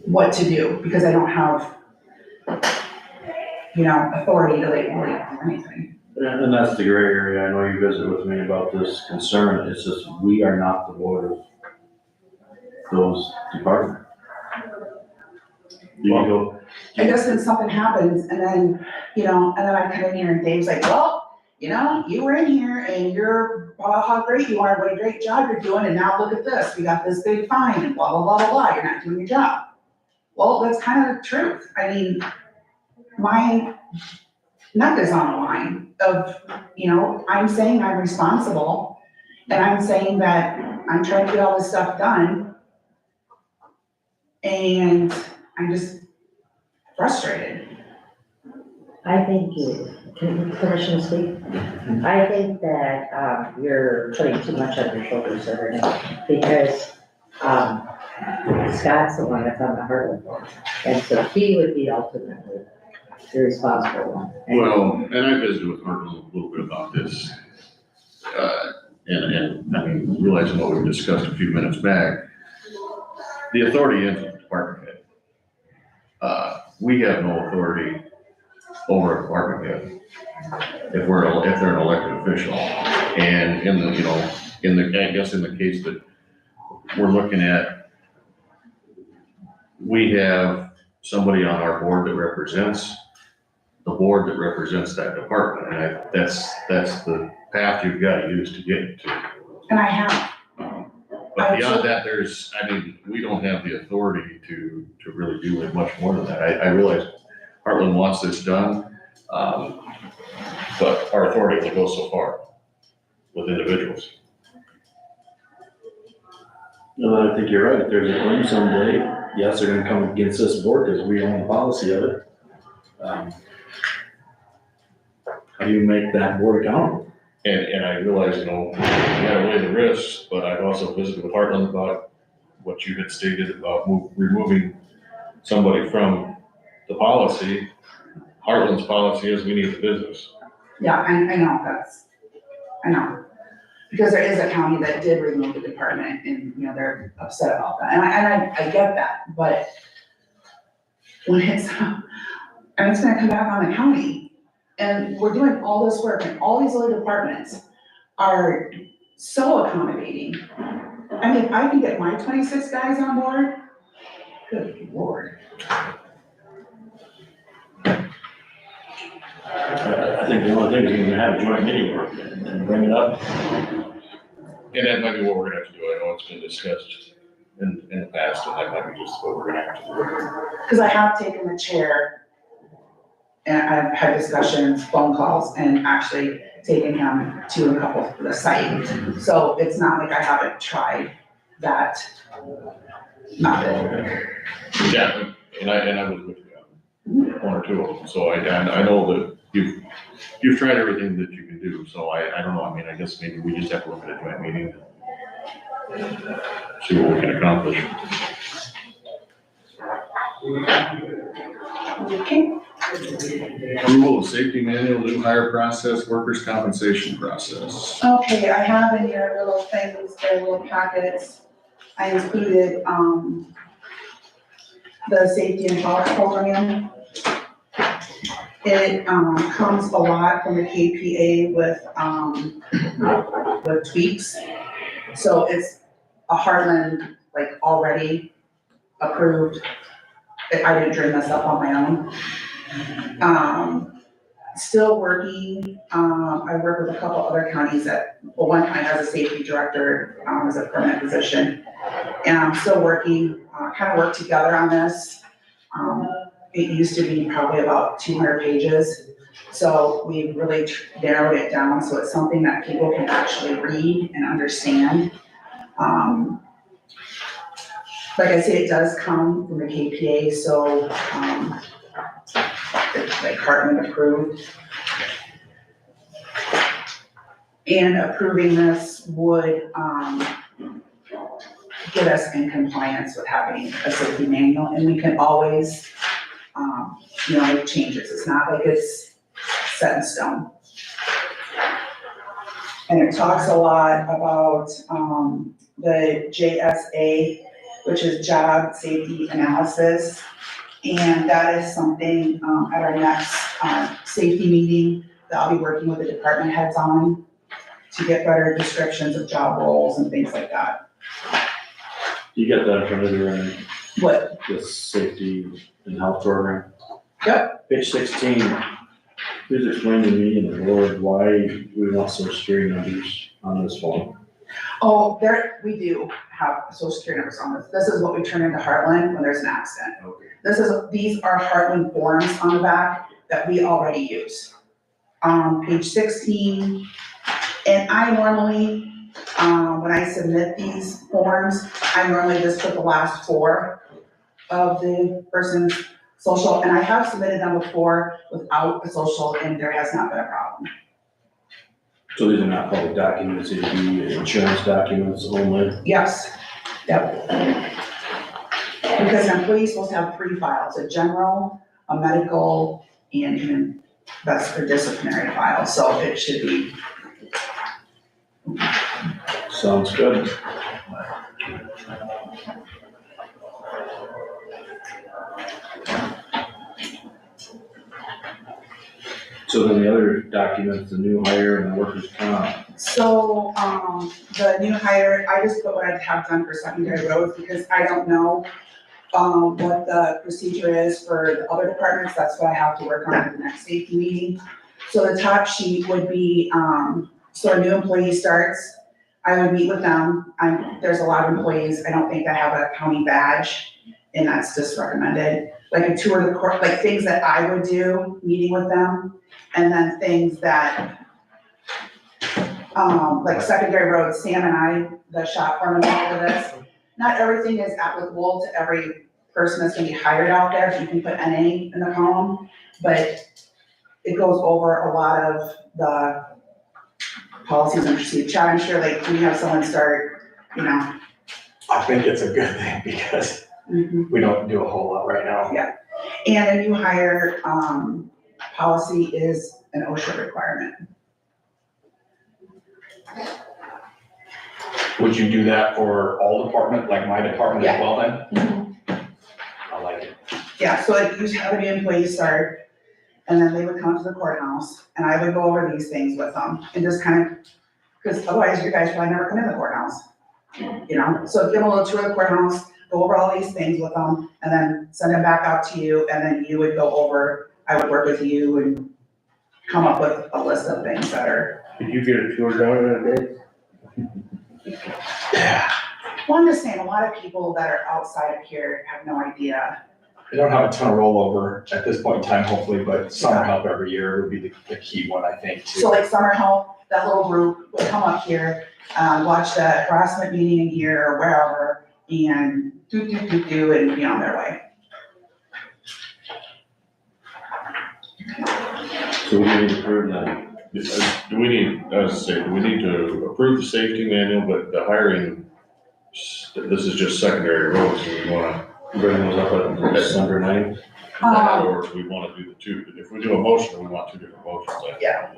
what to do because I don't have, authority to like really do anything. And that's the gray area. I know you visited with me about this concern. It's just, we are not the board of those departments. You go. I guess when something happens and then, and then I come in here and Dave's like, well, you were in here and you're, how great you are, what a great job you're doing, and now look at this, we got this big fine and blah, blah, blah, blah, blah, you're not doing your job. Well, that's kind of the truth. I mean, my neck is on the line of, I'm saying I'm responsible and I'm saying that I'm trying to get all this stuff done. And I'm just frustrated. I think can you permission to speak? I think that, you're putting too much on your shoulders over now, because, Scott's the one that's on the Heartland board, and so he would be ultimately the responsible one. Well, and I visited with Martin a little bit about this. And I mean, realizing what we discussed a few minutes back, the authority ends with the department head. We have no authority over a department head if they're an elected official. And in the case that we're looking at, we have somebody on our board that represents the board that represents that department. And that's the path you've got to use to get to. And I have. But beyond that, we don't have the authority to really do much more than that. I realize Heartland wants this done, but our authority will go so far with individuals. No, I think you're right. If there's a claim someday, yes, they're gonna come against this board because we own the policy of it. How do you make that board accountable? And I realize, you gotta weigh the risks, but I've also visited with Heartland about what you had stated about removing somebody from the policy. Heartland's policy is we need the business. Yeah, I know. Because there is a county that did remove the department and, they're upset about that. And I get that, but when it's gonna come back on the county. And we're doing all this work and all these other departments are so accommodating. I mean, if I can get my 26 guys on board, good Lord. I think the only thing is we're gonna have a joint meeting work and bring it up. And that might be what we're gonna have to do. I know it's been discussed in the past, and that might be just what we're gonna have to do. Because I have taken the chair and I've had discussions, phone calls, and actually taken him to a couple of the site. So it's not like I haven't tried that method. Yeah, and I was with you on one or two of them, so I know that you've tried everything that you can do, so I don't know, I guess maybe we just have to look at a joint meeting and see what we can accomplish. Okay. Approval of safety manual, new hire process, workers' compensation process. Okay, I have in your little things, their little packets, I included, the safety and health program. It, comes a lot from the KPA with tweaks. So it's a Heartland, already approved. I didn't dream this up on my own. Still working, I work with a couple other counties one county has a safety director, as a permanent position. And I'm still working, kind of work together on this. It used to be probably about 200 pages. So we've really narrowed it down, so it's something that people can actually read and understand. Like I say, it does come from the KPA, so, it's like Hartman approved. And approving this would, get us in compliance with having a safety manual, and we can always, make changes. It's not like it's set in stone. And it talks a lot about, the JSA, which is Job Safety Analysis. And that is something, at our next, safety meeting that I'll be working with the department heads on to get better descriptions of job roles and things like that. You got that in front of you, right? What? The safety and health program? Yep. Page 16, please explain to me and the board why we want social security numbers on this form. Oh, we do have social security numbers on this. This is what we turn into Heartland when there's an accident. Okay. These are Heartland forms on the back that we already use. Page 16, and I normally, when I submit these forms, I normally just put the last 4 of the person's social, and I have submitted them before without a social, and there has not been a problem. So these are not public documents, these would be insurance documents only? Yes, yep. Because an employee's supposed to have 3 files, a general, a medical, and even that's a disciplinary file, so it should be. Sounds good. So then the other documents, the new hire and the workers' comp. So, the new hire, I just put what I have done for secondary roads because I don't know, what the procedure is for the other departments. That's what I have to work on at the next safety meeting. So the top sheet would be, so a new employee starts, I would meet with them. There's a lot of employees, I don't think that have a county badge, and that's just recommended. Like a tour of the court, like things that I would do, meeting with them, and then things that, like secondary roads, Sam and I, the shop foreman, all of this. Not everything is applicable to every person that's gonna be hired out there, so you can put NA in the column, but it goes over a lot of the policies and procedures. Chad, I'm sure like when you have someone start, I think it's a good thing because we don't do a whole lot right now. Yeah. And a new hire, policy is an OSHA requirement. Would you do that for all department, like my department as well then? I like it. Yeah, so like you have a new employee start, and then they would come to the courthouse, and I would go over these things with them, and just kind of, because otherwise you guys probably never come in the courthouse. So give them a little tour of the courthouse, go over all these things with them, and then send them back out to you, and then you would go over, I would work with you and come up with a list of things that are. Did you get a tour down in a day? Yeah. Well, I'm just saying, a lot of people that are outside of here have no idea. I don't have a ton of rollover at this point in time, hopefully, but summer help every year would be the key one, I think, too. So like summer help, that little group would come up here, watch the harassment meeting in here or wherever, and do, and be on their way. So we need to approve that. Do we need, as I say, do we need to approve the safety manual, but the hiring, this is just secondary roads, so we wanna Bring those up at December 9th. or do we wanna do the two? If we do a motion, we want 2 different motions. Yeah.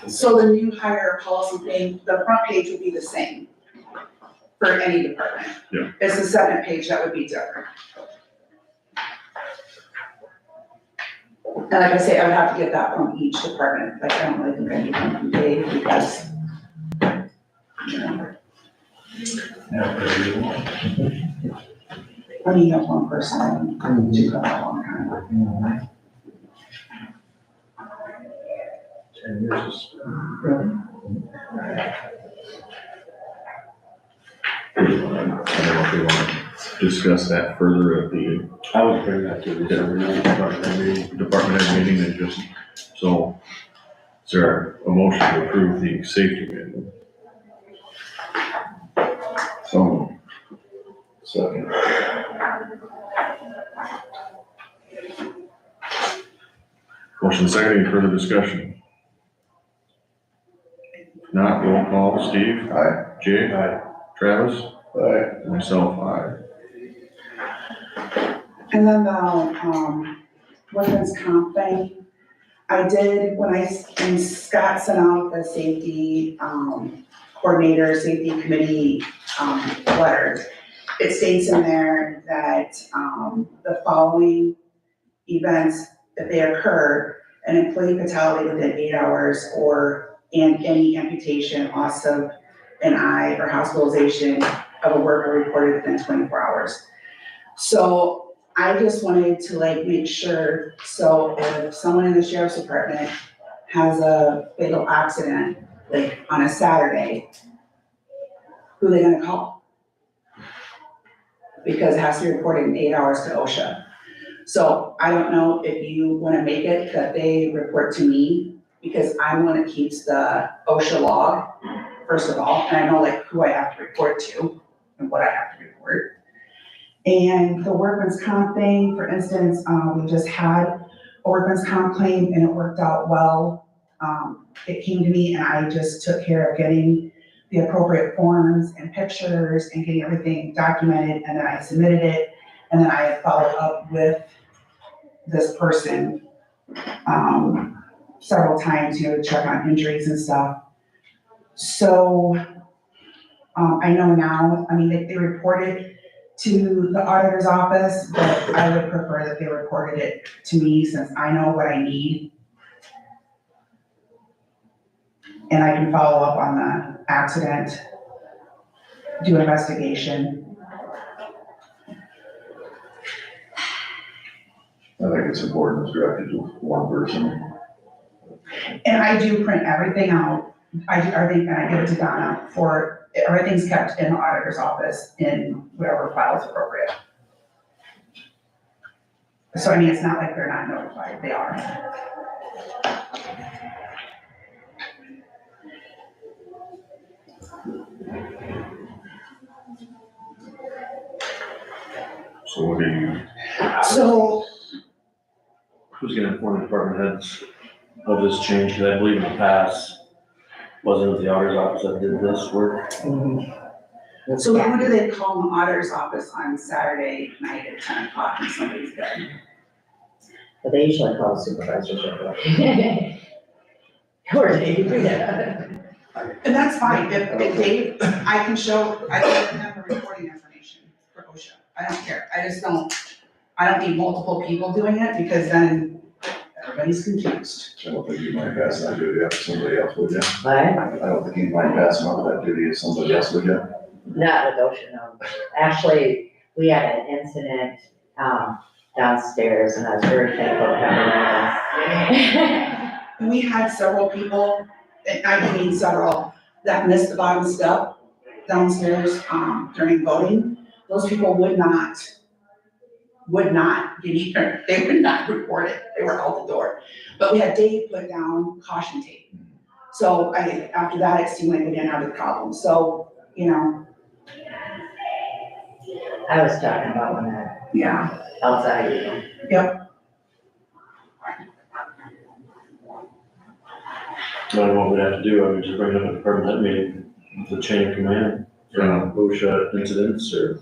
So the new hire policy thing, the front page would be the same for any department. Yeah. It's the second page that would be different. And like I say, I would have to get that from each department, like I don't really think I need one from Dave because. I mean, you have one person, and 2 got that one kind of. 10 years is. I don't know if we wanna discuss that further at the I would bring that to the December 9th. department head meeting and just, so, is there a motion to approve the safety manual? Second. Motion second, any further discussion? If not, roll call, Steve? Aye. Jake? Aye. Travis? Aye. Myself, aye. And then workman's comp thing, I did, when Scott sent out the safety, coordinator, safety committee, letter, it states in there that, the following events, if they occur, an employee fatality within 8 hours and any amputation, loss of an eye, or hospitalization of a worker reported within 24 hours. So I just wanted to make sure, so if someone in the sheriff's department has a fatal accident, on a Saturday, who are they gonna call? Because it has to be reported in 8 hours to OSHA. So I don't know if you wanna make it that they report to me, because I'm one that keeps the OSHA log, first of all, and I know who I have to report to and what I have to report. And the workman's comp thing, for instance, we just had a workman's comp claim and it worked out well. It came to me and I just took care of getting the appropriate forms and pictures and getting everything documented, and then I submitted it, and then I followed up with this person several times, to check on injuries and stuff. So I know now, they reported to the auditor's office, but I would prefer that they reported it to me, since I know what I need. And I can follow up on the accident, do investigation. I think it's important it's directed to one person. And I do print everything out. I think, and I give it to Donna everything's kept in the auditor's office in whatever file is appropriate. So it's not like they're not notified, they are. So what do you, So, Who's gonna inform the department heads of this change? Because I believe in the past, wasn't it the auditor's office that did this work? so who do they call in the auditor's office on Saturday night at 10 o'clock when somebody's dead? But they usually call the supervisors. Or Dave, yeah. And that's fine, if Dave, I can give him the reporting information for OSHA, I don't care, I don't need multiple people doing it, because then everybody's confused. I don't think you might pass that duty up to somebody else, would you? What? I don't think you might pass on that duty to somebody else, would you? Not with OSHA, no. Actually, we had an incident, downstairs, and I was very thankful to have We had several people, and I mean several, that missed the bottom step downstairs, during voting. Those people would not get either, they would not report it, they were out the door. But we had Dave put down caution tape. So after that, it seemed like we didn't have a problem, so, I was talking about when that yeah. outside. I don't know what we'd have to do, I would just bring it up at the department head meeting, the chain of command, OSHA incidents or.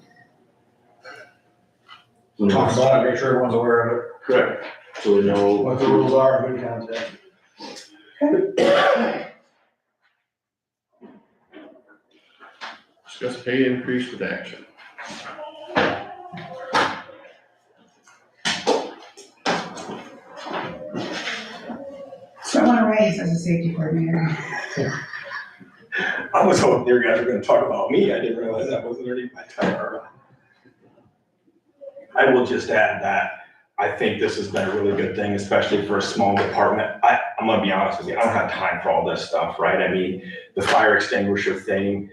Talk about it, make sure everyone's aware of it, Correct, so we know. what the rules are, and who to contact. discuss pay increase with action? So I want to raise as a safety coordinator. I was hoping you guys were gonna talk about me, I didn't realize that wasn't underneath my title. I will just add that I think this has been a really good thing, especially for a small department. I'm gonna be honest with you, I don't have time for all this stuff, right? I mean, the fire extinguisher thing,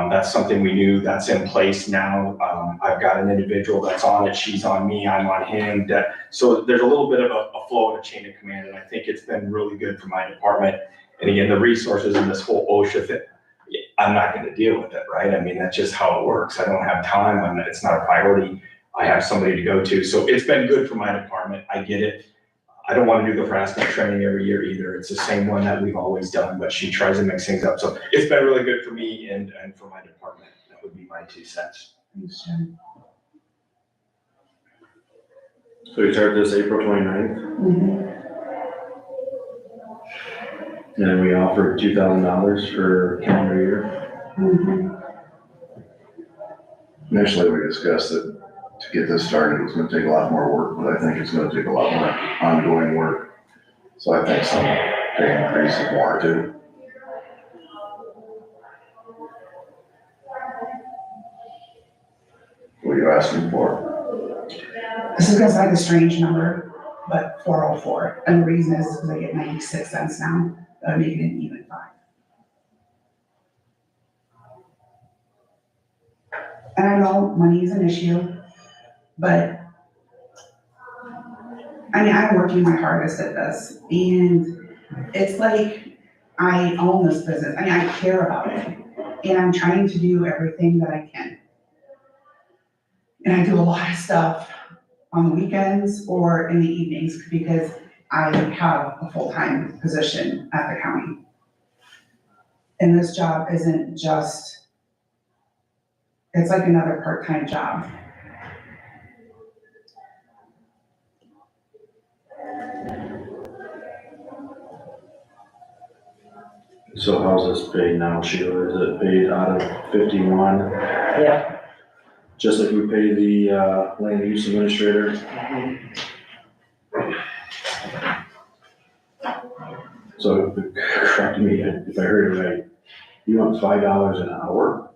that's something we knew, that's in place now. I've got an individual that's on it, she's on me, I'm on him. So there's a little bit of a flow and a chain of command, and I think it's been really good for my department. And again, the resources in this whole OSHA thing, I'm not gonna deal with it, right? I mean, that's just how it works. I don't have time, it's not a priority. I have somebody to go to, so it's been good for my department, I get it. I don't wanna do the harassment training every year either, it's the same one that we've always done, but she tries to mix things up, so it's been really good for me and for my department. That would be my 2 cents. Thanks, Jen. So we start this April 29th, and then we offer $2,000 for calendar year. Initially, we discussed that to get this started, it's gonna take a lot more work, but I think it's gonna take a lot more ongoing work. So I think some pay increase is warranted. What are you asking for? This is gonna sound like a strange number, but 404, and the reason is because I get 96 cents now, I'm making it even 5. And I know money is an issue, but I mean, I'm working my hardest at this, and it's like I own this business. I mean, I care about it, and I'm trying to do everything that I can. And I do a lot of stuff on the weekends or in the evenings because I have a full-time position at the county. And this job isn't just, it's like another part-time job. So how's this paid now, Sheila? Is it paid out of 51? Yeah. Just like we pay the land use administrator? So correct me if I heard it right, you want $5 an hour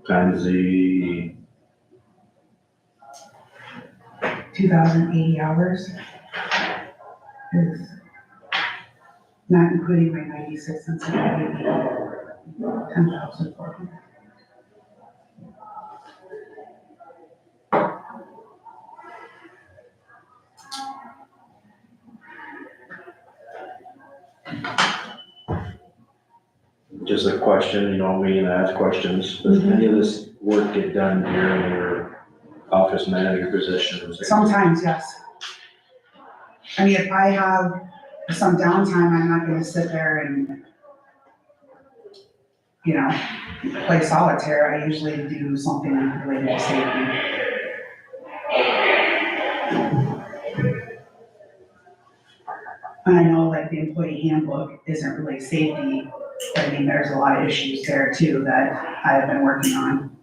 times the 2,080 hours is not including my 96 cents a day, 10,400. just a question, you know, me and I ask questions. Does any of this work get done during your office manager positions? Sometimes, yes. I mean, if I have some downtime, I'm not gonna sit there and, you know, play solitaire. I usually do something related to safety. And I know like the employee handbook isn't really safety, but I mean, there's a lot of issues there too that I've been working on.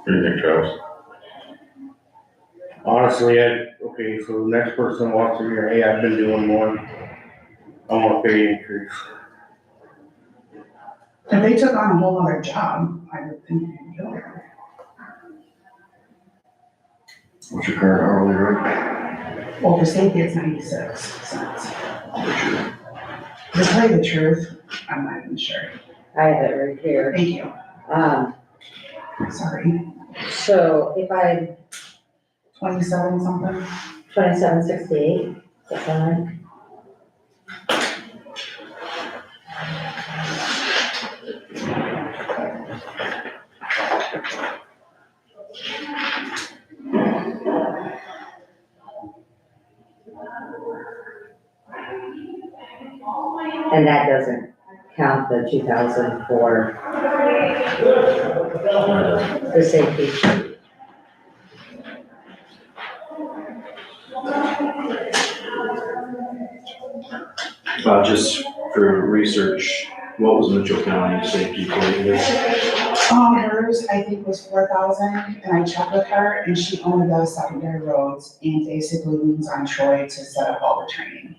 What do you think, Travis? Honestly, okay, so the next person walks in here, hey, I've been doing more, I want a pay increase. If they took on a whole other job, I would think they'd go there. What's your current hourly rate? Well, for safety, it's 96 cents. To tell you the truth, I'm not even sure. I have it right here. Thank you. Sorry. So if I, 27 something? 2768, is that sound right? And that doesn't count the 2,000 for the safety. Just for research, what was Mitchell County safety quoted? Hers, I think, was 4,000, and I checked with her, and she only does secondary roads, and basically leans on Troy to set up all the training.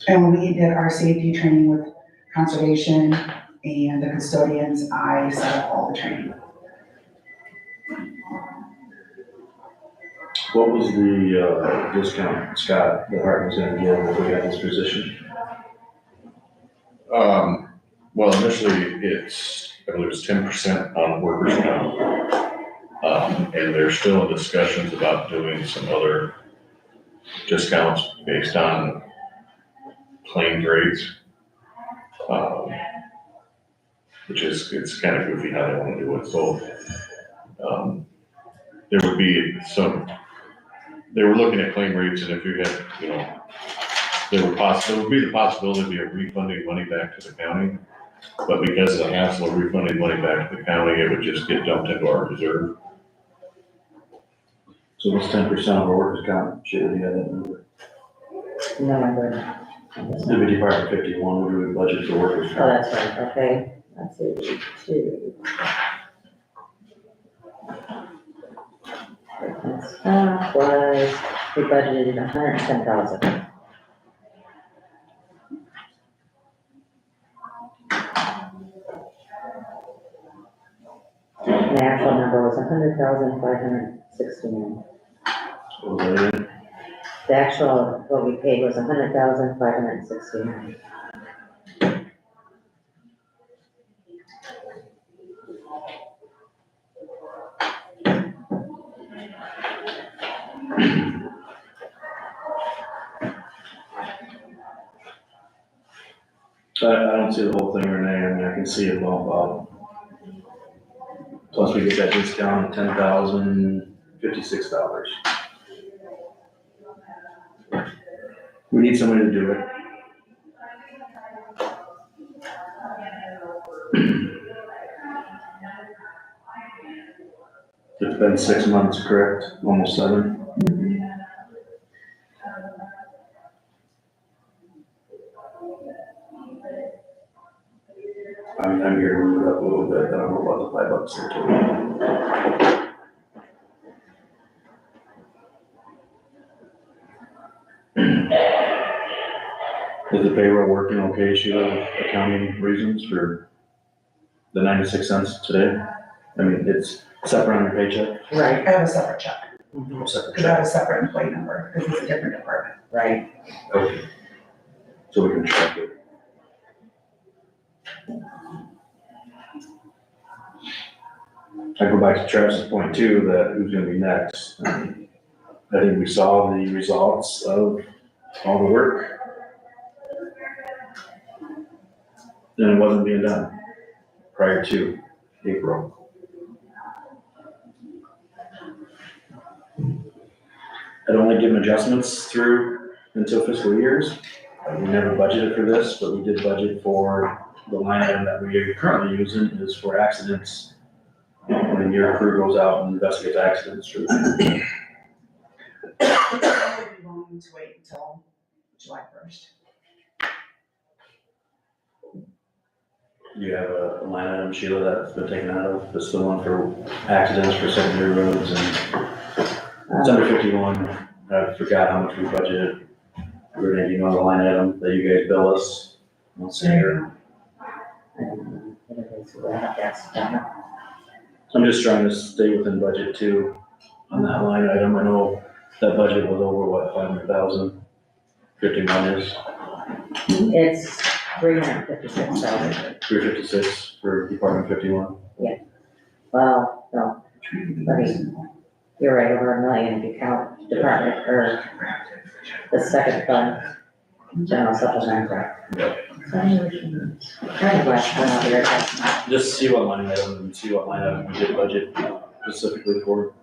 And when we did our safety training with conservation and the custodians, I set up all the training. What was the, discount Scott, the Hartman's gonna give if we got this position? Well, initially, I believe it's 10% on workers' comp. And they're still in discussions about doing some other discounts based on claim rates. Which is, it's kind of goofy how they want to do it, so, there would be they were looking at claim rates, and if you had, there would be the possibility of refunding money back to the county, but because of the hassle of refunding money back to the county, it would just get dumped into our reserve. So what's 10% of our workers' comp, should we have that number? No, I wouldn't. Did we Department 51, what do we budget for workers' Oh, comp? that's right, okay, let's see, two. Was, we budgeted 110,000. And the actual number was 100,569. What was that again? The actual, what we paid was 100,569. I don't see the whole thing, Renee, I mean, I can see it bump up. Plus we get that discount, $10,056. We need somebody to do it. It's been 6 months, correct? Almost 7. I'm here to move it up a little bit, I don't know about the $5 there too. Is the payroll working okay, Sheila, accounting reasons for the 96 cents today? I mean, it's separate on your paycheck? Right, I have a separate check, Separate because I have check. a separate employee number, because it's a different department. right. Okay. So we can track it. I go back to Travis's point too, that who's gonna be next. I think we saw the results of all the work. And it wasn't being done prior to April. I'd only give them adjustments through until fiscal years. We never budgeted for this, but we did budget for the line item that we are currently using is for accidents. When your crew goes out and investigates accidents for the I would be willing to wait until July 1st. You have a line item, Sheila, that's been taken out of, that's the one for accidents for secondary roads, and it's under 51. I forgot how much we budgeted. Renee, do you know the line item that you guys bill us? Let's see here. I don't know what it is, we'll have to ask them. I'm just trying to stay within budget too on that line item. I know that budget was over, what, 500,000? 51 is It's 356,000. 356 for Department 51. Well, no, I mean, you're right, over $1 million if you count department or the second fund, general supplemental. Kind of last one out there. Just see what line item and see what line item we did budget specifically for.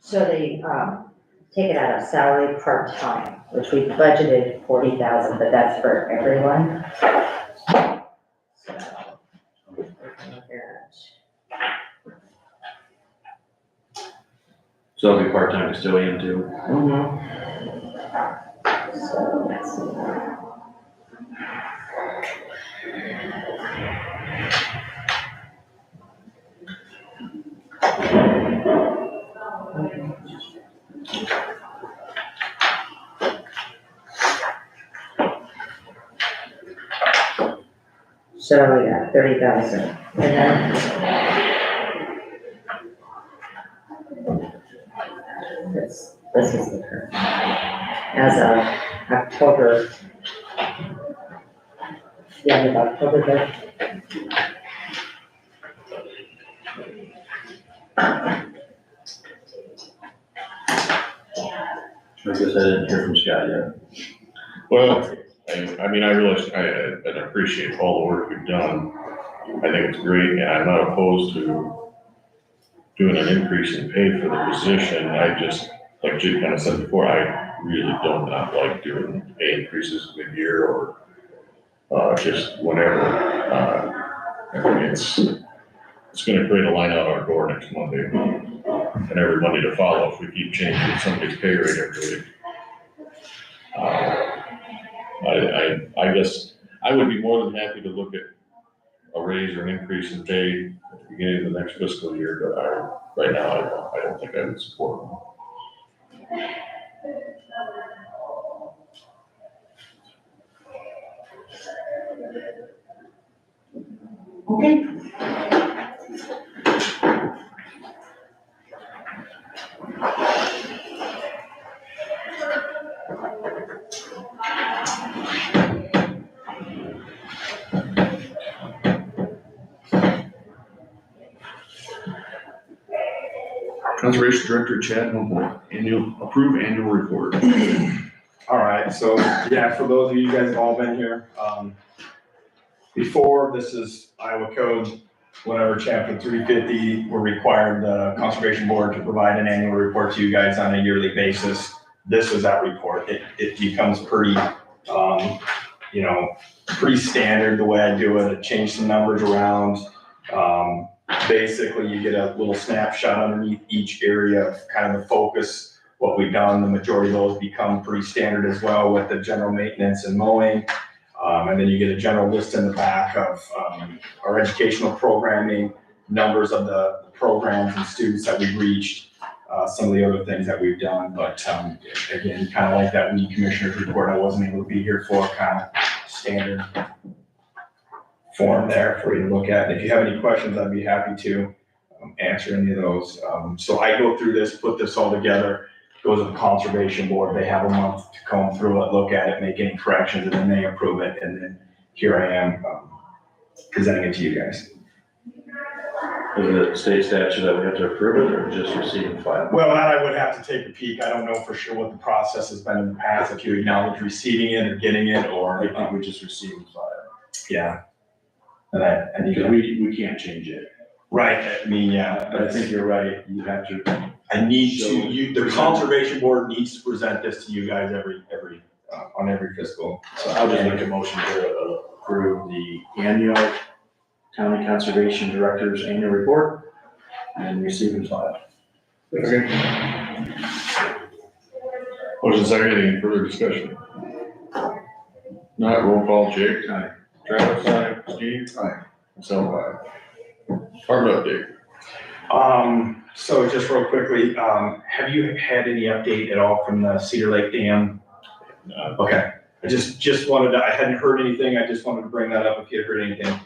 So they, take it out of salary part-time, which we budgeted 40,000, but that's for everyone. So, look at- So it'll be part-time custodian too. So let's see. So we got 30,000. And then this is the current. As of October, the end of October, I guess I didn't hear from Scott yet. Well, I mean, I realize, I appreciate all the work you've done. I think it's great, and I'm not opposed to doing an increase in pay for the position. I just, like Jake kind of said before, I really don't not like doing pay increases mid-year or, just whenever. I mean, it's gonna create a line out our door next Monday, and every Monday to follow if we keep changing somebody's pay rate every week. I guess I would be more than happy to look at a raise or an increase in pay at the beginning of the next fiscal year, but right now, I don't think I would support them. Okay. Conservation Director Chad Humboldt, approve annual report. All right, so yeah, for those of you guys have all been here, before, this is Iowa Code, whatever, chapter 350, we're required the Conservation Board to provide an annual report to you guys on a yearly basis. This is that report. It becomes pretty, pretty standard the way I do it. I change some numbers around. Basically, you get a little snapshot underneath each area of kind of the focus, what we've done. The majority of those become pretty standard as well with the general maintenance and mowing. And then you get a general list in the back of our educational programming, numbers of the programs and students that we've reached, some of the other things that we've done. But again, kind of like that weed commissioner's report, I wasn't able to be here for, kind of standard form there for you to look at. And if you have any questions, I'd be happy to answer any of those. So I go through this, put this all together, goes to the Conservation Board. They have a month to comb through it, look at it, make any corrections, and then they approve it. And then here I am presenting it to you guys. Is it state statute that we have to approve it or just receive and file? Well, that I would have to take a peek. I don't know for sure what the process has been in the past, if you acknowledge receiving it or getting it, or. I think we just receive and file. Yeah. And I think. Because we can't change it. Right, I mean, yeah. But I think you're right, you have to. I need to, the Conservation Board needs to present this to you guys on every fiscal. So I'll just make a motion to approve the annual County Conservation Director's annual report and receive and file. Okay. Motion second, any further discussion? Not, roll call, Jake. Aye. Travis. Aye. Steve. Aye. Myself, aye. Department update. So just real quickly, have you had any update at all from the Cedar Lake Dam? Okay, I just wanted to, I hadn't heard anything, I just wanted to bring that up if you had heard anything.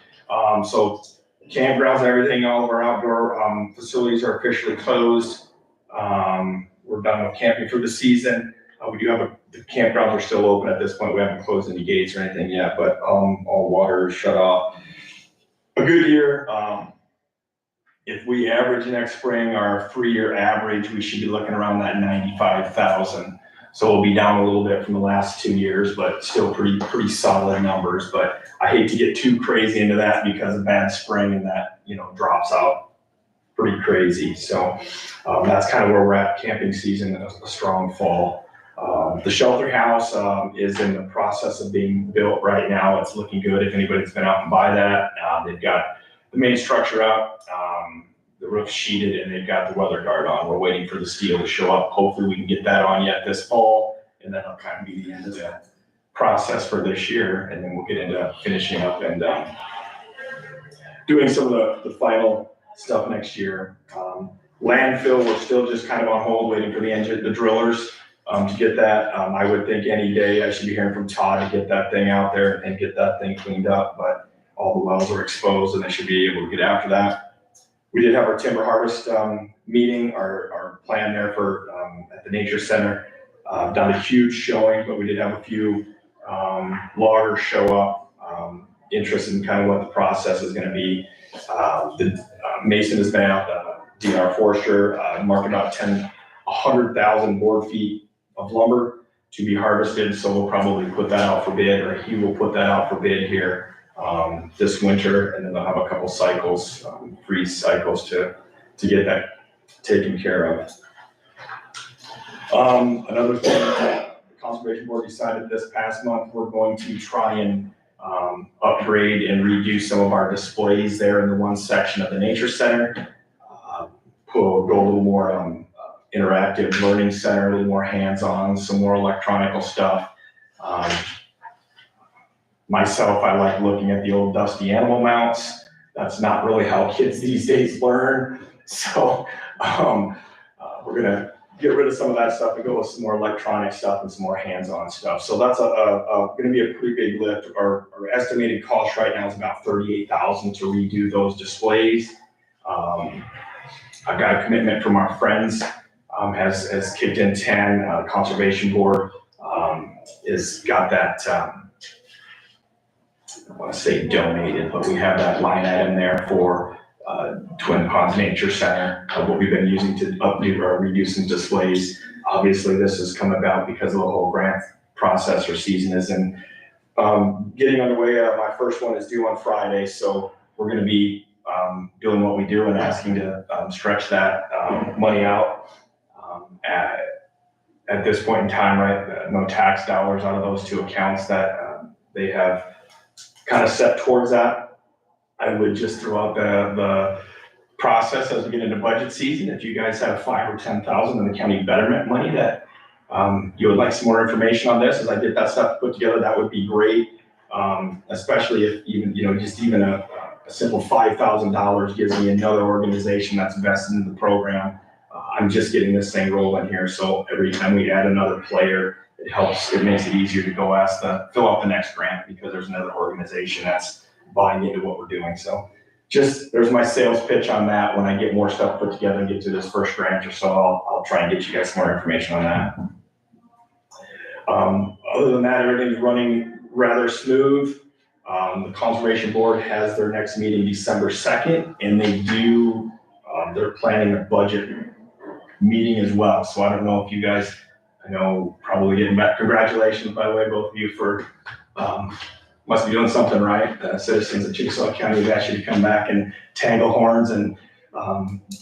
So campgrounds and everything, all of our outdoor, facilities are officially closed. We're done with camping for the season. We do have the campgrounds are still open at this point. We haven't closed any gates or anything yet, but, all water is shut off. A good year, if we average next spring, our 3-year average, we should be looking around that 95,000. So we'll be down a little bit from the last 2 years, but still pretty solid numbers. But I hate to get too crazy into that because of bad spring and that, drops out. pretty crazy. So that's kind of where we're at, camping season, a strong fall. The shelter house is in the process of being built right now. It's looking good. If anybody's been out and buy that, they've got the main structure up, the roof sheeted, and they've got the weather guard on. We're waiting for the steel to show up. Hopefully we can get that on yet this fall, and that'll kind of be the end of the process for this year. And then we'll get into finishing up and doing some of the final stuff next year. Landfill, we're still just kind of on hold, waiting for the drillers to get that. I would think any day I should be hearing from Todd to get that thing out there and get that thing cleaned up, but all the wells are exposed and they should be able to get after that. We did have our timber harvest meeting, our plan there for at the Nature Center. Done a huge showing, but we did have a few loggers show up, interested in kind of what the process is going to be. Mason has been out, DR Forester, marked about 100,000 board feet of lumber to be harvested. So we'll probably put that out for bid, or he will put that out for bid here this winter, and then they'll have a couple cycles, freeze cycles to get that taken care of. Another thing, the Conservation Board decided this past month, we're going to try and upgrade and redo some of our displays there in the one section of the Nature Center. Go a little more interactive learning center, a little more hands-on, some more electronical stuff. Myself, I like looking at the old dusty animal mounts. That's not really how kids these days learn. So we're gonna get rid of some of that stuff and go with some more electronic stuff and some more hands-on stuff. So that's gonna be a pretty big lift. Our estimated cost right now is about $38,000 to redo those displays. I've got a commitment from our friends, has kicked in 10. Conservation Board has got that, I want to say donated, but we have that line item there for Twin Ponds Nature Center, what we've been using to update or redo some displays. Obviously, this has come about because of the whole grant process or season is in getting underway. My first one is due on Friday, so we're going to be doing what we do and asking to stretch that money out. At this point in time, right, no tax dollars out of those two accounts that they have kind of set towards that. I would just throw out the process as we get into budget season. If you guys have $5,000 or $10,000 in the county betterment money that you would like some more information on this, as I get that stuff put together, that would be great. Especially if even, just even a simple $5,000 gives me another organization that's invested in the program. I'm just getting this thing rolling here. So every time we add another player, it makes it easier to go fill out the next grant, because there's another organization that's buying into what we're doing. So there's my sales pitch on that. When I get more stuff put together and get to this first grant or so, I'll try and get you guys more information on that. Other than that, everything's running rather smooth. The Conservation Board has their next meeting December 2nd, and they're planning a budget meeting as well. So I don't know if you guys, I know probably getting back, congratulations, by the way, both of you for, must be doing something right. The citizens of Chickasaw County have asked you to come back and tangle horns and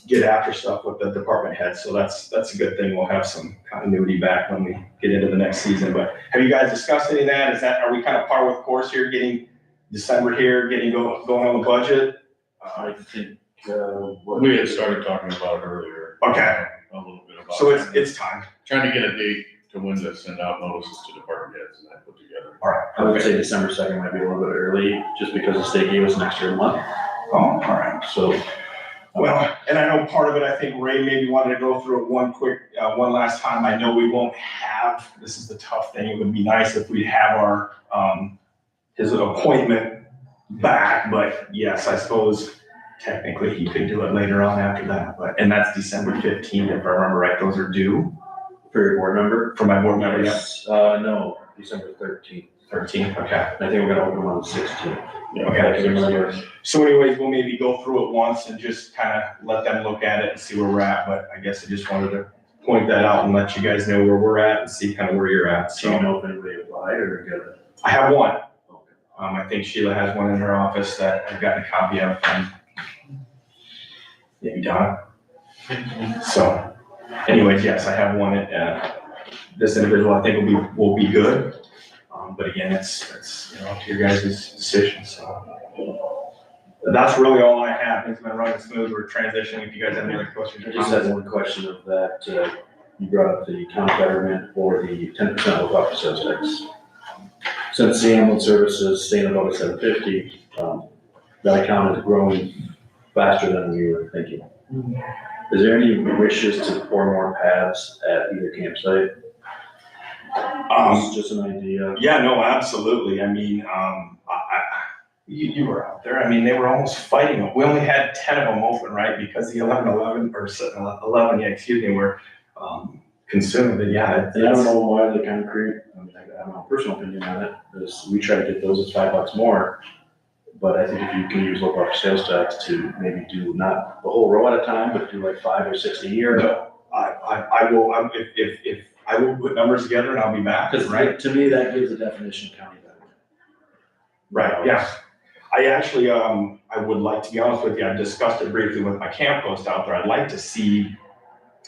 get after stuff with the department heads. So that's a good thing. We'll have some continuity back when we get into the next season. But have you guys discussed any of that? Are we kind of par with course here, getting December here, going on the budget? I think, We had started talking about it earlier. Okay. A little bit about. So it's time. Trying to get a date to when to send out notices to department heads and that put together. All right. I would say December 2nd might be a little bit early, just because the state gave us an extra month. Oh, all right. So, Well, and I know part of it, I think Ray maybe wanted to go through it one last time. I know we won't have, this is the tough thing. It would be nice if we have our, his appointment back, but yes, I suppose technically he could do it later on after that, and that's December 15th, if I remember right. Those are due. for your board member? For my board member, yeah. No, December 13th. 13th, okay. I think we're gonna open them on the 16th. Okay. So anyways, we'll maybe go through it once and just kind of let them look at it and see where we're at. But I guess I just wanted to point that out and let you guys know where we're at and see kind of where you're at. So you know if anybody applied or good? I have one. I think Sheila has one in her office that I've gotten a copy of. maybe Donna. So anyways, yes, I have one, this individual I think will be good. But again, it's, up to your guys' decision, so. That's really all I have. It's been running smooth. We're transitioning. If you guys have any other questions. I just had one question of that, you brought up the county government for the 10% local office sales tax. Since the ambulance services staying above 750, that account is growing faster than we were thinking. Is there any wishes to pour more pads at either campsite? This is just an idea. Yeah, no, absolutely. I mean, you were out there. I mean, they were almost fighting. We only had 10 of them open, right? Because the 11, were consumed. But yeah, I don't know why the concrete, I mean, I don't know, personal opinion on it, is we try to get those at $5 more. But I think if you can use local office sales tax to maybe do not the whole row at a time, but do like 5 or 6 a year. No, I will, if I will put numbers together and I'll be back. Because to me, that gives a definition of county government. Right, yeah. I actually, I would like to be honest with you, I discussed it briefly with my camp host out there. I'd like to see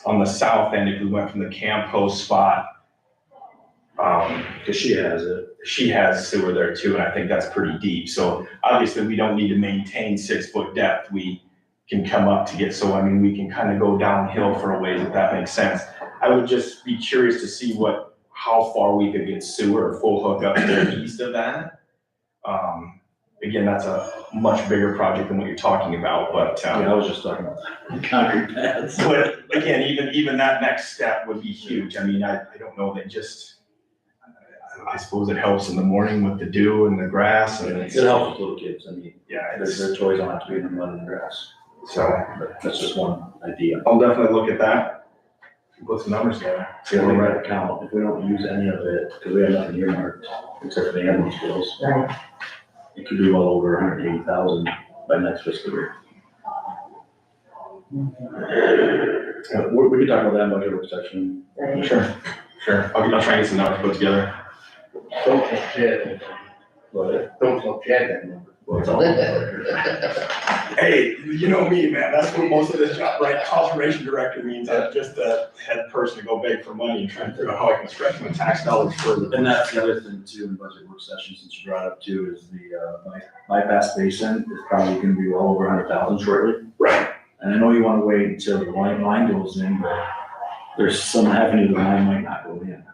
on the south end, if we went from the camp host spot. Because she has it. She has sewer there too, and I think that's pretty deep. So obviously we don't need to maintain 6-foot depth. We can come up to get, so I mean, we can kind of go downhill for a ways, if that makes sense. I would just be curious to see how far we could get sewer or full hookup to the east of that. Again, that's a much bigger project than what you're talking about, but. Yeah, I was just talking about the concrete pads. But again, even that next step would be huge. I mean, I don't know, that just, I suppose it helps in the morning with the dew and the grass and It helps with little kids. I mean, yeah, their toys don't have to be in the mud and the grass. So But that's just one idea. I'll definitely look at that. Put some numbers together. See how we write account, if we don't use any of it, because we have nothing earmarked except for the ambulance bills. Right. It could be well over 180,000 by next fiscal year. We could talk about that in budget work session. Right. Sure. I'll try and get some numbers put together. Don't tell Chad, But don't tell Chad that number. it's all. Hey, you know me, man. That's what most of this job, right? Conservation director means. I'm just a head person to go beg for money and try and figure out how I can stretch my tax dollars further. And that's the other thing too in budget work session, since you brought up too, is the bypass basin is probably gonna be well over 100,000 shortly. Right. And I know you wanna wait until the line goes in, but there's some avenue the line might not go in.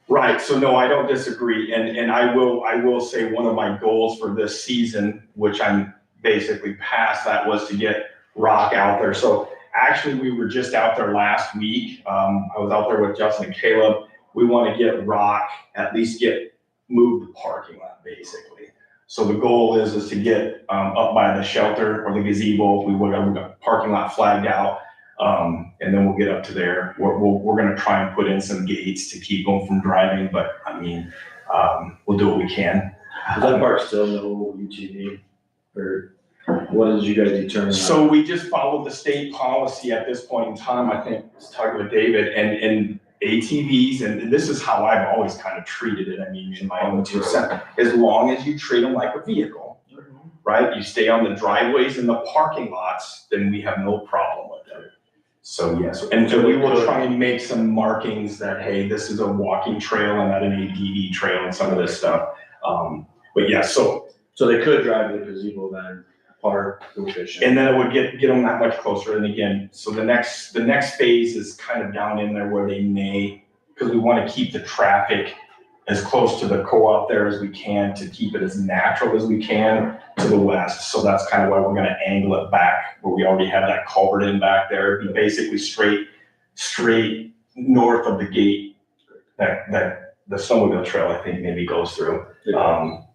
Right, so no, I don't disagree, and I will say one of my goals for this season, which I'm basically past, that was to get rock out there. So actually, we were just out there last week. I was out there with Justin and Caleb. We want to get rock, at least move the parking lot basically. So the goal is to get up by the shelter or the gazebo. We got parking lot flagged out. And then we'll get up to there. We're gonna try and put in some gates to keep them from driving, but I mean, we'll do what we can. Is that park still no UTV? Or what did you guys determine? So we just followed the state policy at this point in time. I think I was talking with David, and ATVs, and this is how I've always kind of treated it. I mean, in my own 2 cents, as long as you treat them like a vehicle, right? You stay on the driveways and the parking lots, then we have no problem with them. So yes, and we will try and make some markings that, hey, this is a walking trail and not an ATV trail and some of this stuff. But yeah, so they could drive to the gazebo then, park, go fishing. and then it would get them that much closer. And again, so the next phase is kind of down in there where they may, because we want to keep the traffic as close to the co-op there as we can to keep it as natural as we can to the west. So that's kind of why we're going to angle it back where we already have that culvert in back there. It'd be basically straight north of the gate that the snowmobile trail, I think, maybe goes through.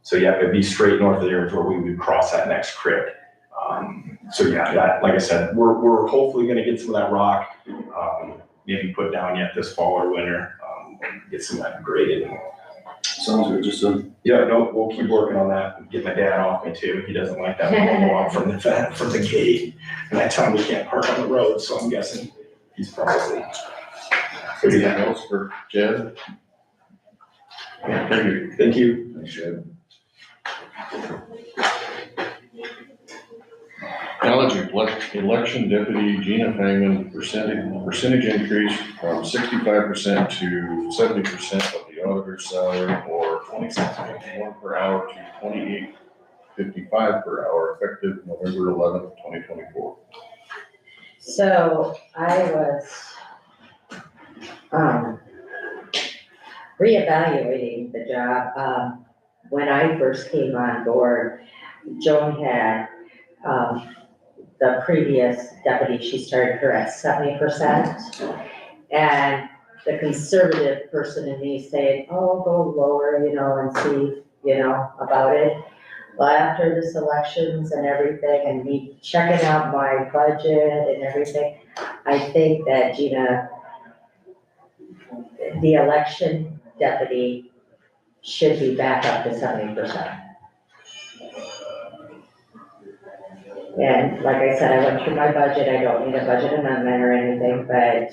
So yeah, it'd be straight north of there is where we would cross that next creek. So yeah, that, like I said, we're hopefully going to get some of that rock, maybe put down yet this fall or winter, get some of that graded. Sounds good, just Yeah, no, we'll keep working on that. Get my dad off me too. He doesn't like that when we go out from the gate. And I tell him we can't park on the road, so I'm guessing he's probably. Anything else for Chad? Yeah, thank you. Thank you. Thanks, Chad. College election deputy Gina Fangman, percentage increase from 65% to 70% of the auditor's salary, or 26.51 per hour to 28.55 per hour, effective November 11th, 2024. So I was, reevaluating the job. When I first came on board, Joan had, the previous deputy, she started her at 70%. And the conservative person in me saying, oh, go lower, and see, about it. Well, after this elections and everything, and me checking out my budget and everything, I think that Gina, the election deputy should be back up to 70%. And like I said, I went through my budget, I don't need a budget amendment or anything, but.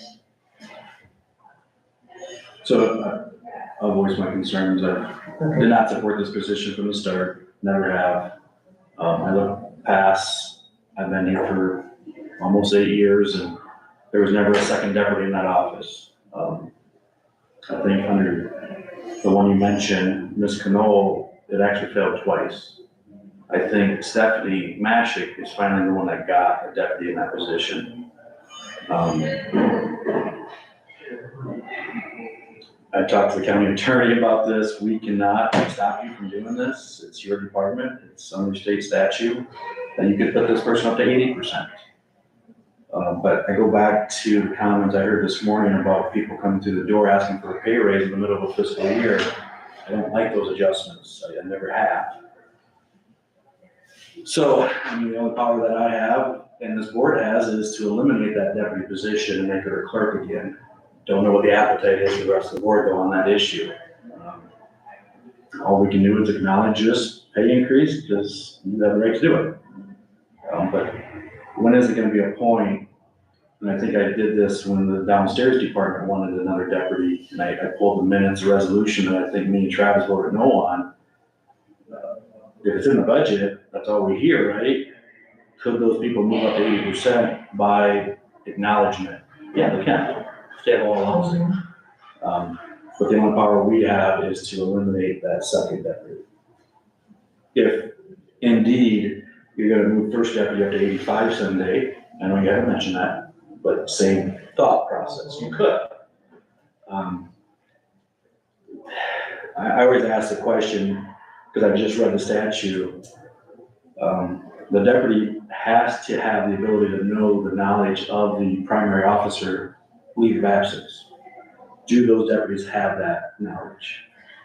So I'll voice my concerns. I did not support this position from the start, never have. I look past, I've been here for almost 8 years, and there was never a second deputy in that office. I think under the one you mentioned, Ms. Knoll, it actually failed twice. I think Stephanie Mashik is finally the one that got a deputy in that position. I talked to the county attorney about this. We cannot stop you from doing this. It's your department. It's under state statute that you could put this person up to 80%. But I go back to the comments I heard this morning about people coming through the door asking for a pay raise in the middle of a fiscal year. I don't like those adjustments. I never have. So, the only power that I have and this board has is to eliminate that deputy position and make her a clerk again. Don't know what the appetite is for the rest of the board though on that issue. All we can do is acknowledge this pay increase because you have the right to do it. But when is it going to be a point? And I think I did this when the downstairs department wanted another deputy, and I pulled the minutes resolution that I think me and Travis voted no on. If it's in the budget, that's all we hear, right? Could those people move up to 80% by acknowledgement? Yeah, they can. State law allows it. But the only power we have is to eliminate that second deputy. If indeed you're gonna move first deputy up to 85 someday, I know you haven't mentioned that, but same thought process, you could. I always ask the question, because I just read the statute, the deputy has to have the ability to know the knowledge of the primary officer leave of absence. Do those deputies have that knowledge?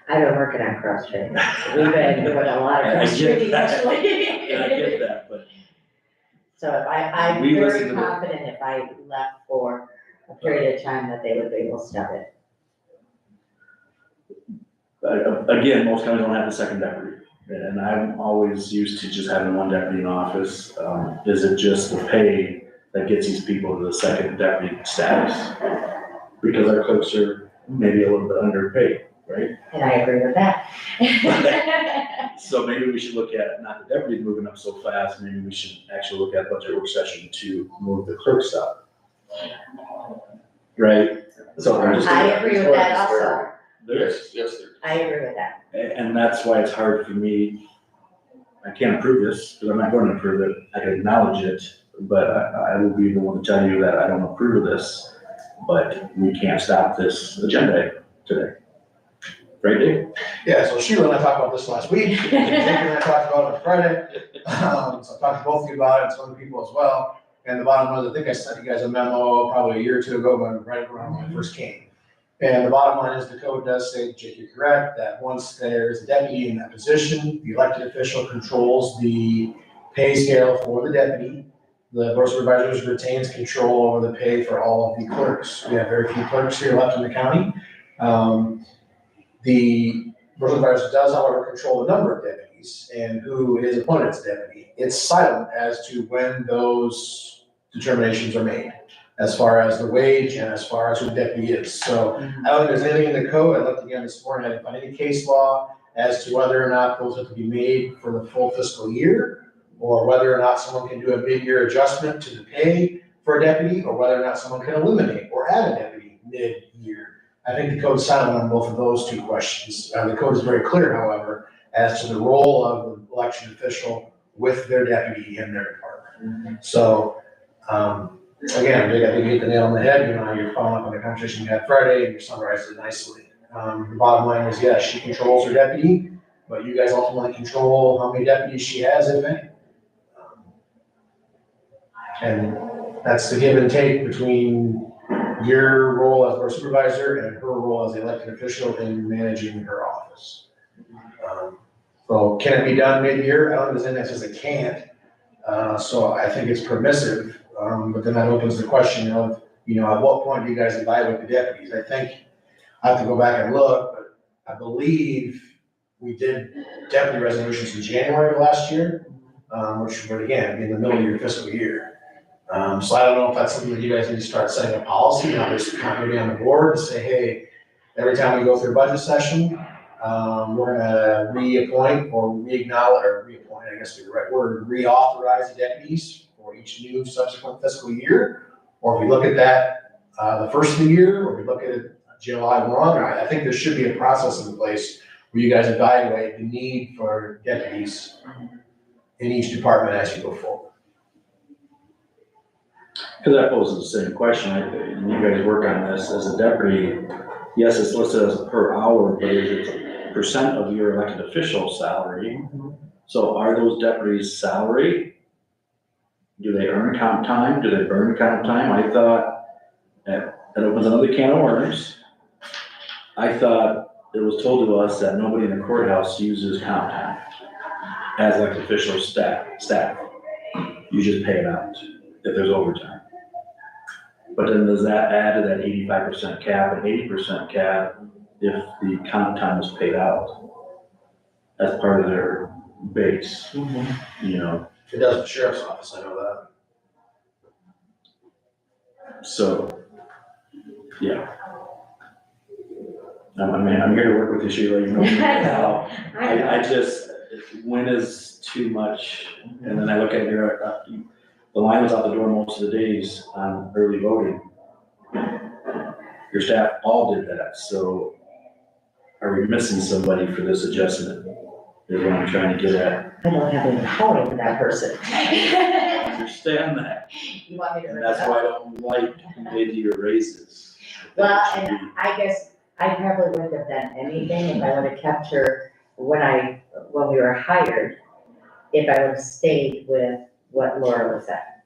I've been working on cross training. We've been doing a lot of cross training actually. I get that, but. So if I'm very confident if I left for a period of time that they would be able to step in. Again, most counties don't have the second deputy, and I'm always used to just having one deputy in office. Is it just the pay that gets these people to the second deputy status? Because our clerks are maybe a little bit underpaid, right? And I agree with that. So maybe we should look at, not the deputies moving up so fast, maybe we should actually look at budget work session to move the clerks up. Right? So I agree with that also. Yes, there. I agree with that. And that's why it's hard for me. I can't approve this, because I'm not going to approve it. I can acknowledge it, but I will be the one to tell you that I don't approve of this, but we can't stop this agenda today. Right, Dave? Yeah, so Sheila and I talked about this last week, Jake and I talked about it on Friday. So I talked to both of you about it, and some other people as well. And the bottom line is, I think I sent you guys a memo probably a year or two ago, but right around when I first came. And the bottom line is the code does say, Jake, you're correct, that once there's a deputy in that position, the elected official controls the pay scale for the deputy. The board of supervisors retains control over the pay for all of the clerks. We have very few clerks here left in the county. The board of supervisors does, however, control the number of deputies and who is appointed as deputy. It's silent as to when those determinations are made, as far as the wage and as far as who the deputy is. So I don't think there's anything in the code. I looked again this morning, I didn't find any case law as to whether or not those have to be made for the full fiscal year or whether or not someone can do a mid-year adjustment to the pay for a deputy, or whether or not someone can eliminate or add a deputy mid-year. I think the code's silent on both of those two questions. The code is very clear, however, as to the role of the election official with their deputy in their department. So, again, I think you hit the nail on the head. You're following up on the conversation you had Friday, and you summarized it nicely. The bottom line is, yes, she controls her deputy, but you guys ultimately control how many deputies she has, if any. And that's the give and take between your role as board supervisor and her role as the elected official in managing her office. So can it be done mid-year? I don't think there's anything that says it can't. So I think it's permissive, but then that opens the question of, at what point do you guys evaluate the deputies? I think I have to go back and look, but I believe we did deputy resolutions in January of last year, which would again be in the middle of your fiscal year. So I don't know if that's something that you guys need to start setting a policy, not just continuity on the board to say, hey, every time we go through a budget session, we're gonna reappoint or re-acknowledge, or reappoint, I guess is the right word, reauthorize the deputies for each new subsequent fiscal year. Or if we look at that, the first of the year, or we look at it July 1, I think there should be a process in place where you guys evaluate the need for deputies in each department as you go forward. Because that poses the same question, and you guys work on this as a deputy, yes, it's listed as per hour, but is it percent of your elected official salary? So are those deputies' salary? Do they earn comp time? Do they burn comp time? I thought, that opens another can of worms. I thought it was told to us that nobody in the courthouse uses comp time as elected official staff. You just pay it out if there's overtime. But then does that add to that 85% cap and 80% cap if the comp time is paid out as part of their base? It does the sheriff's office, I know that. So, yeah. I'm here to work with you, Sheila, you know. I know. I just, when is too much? And then I look at the line was out the door most of the days on early voting. Your staff all did that, so are we missing somebody for this adjustment? Is what I'm trying to get at. I don't have any power over that person. I understand that, You want me to and bring it that's up? why I don't like mid-year raises. Well, and I guess I probably wouldn't have done anything if I would have kept her when we were hired, if I would have stayed with what Laura was at,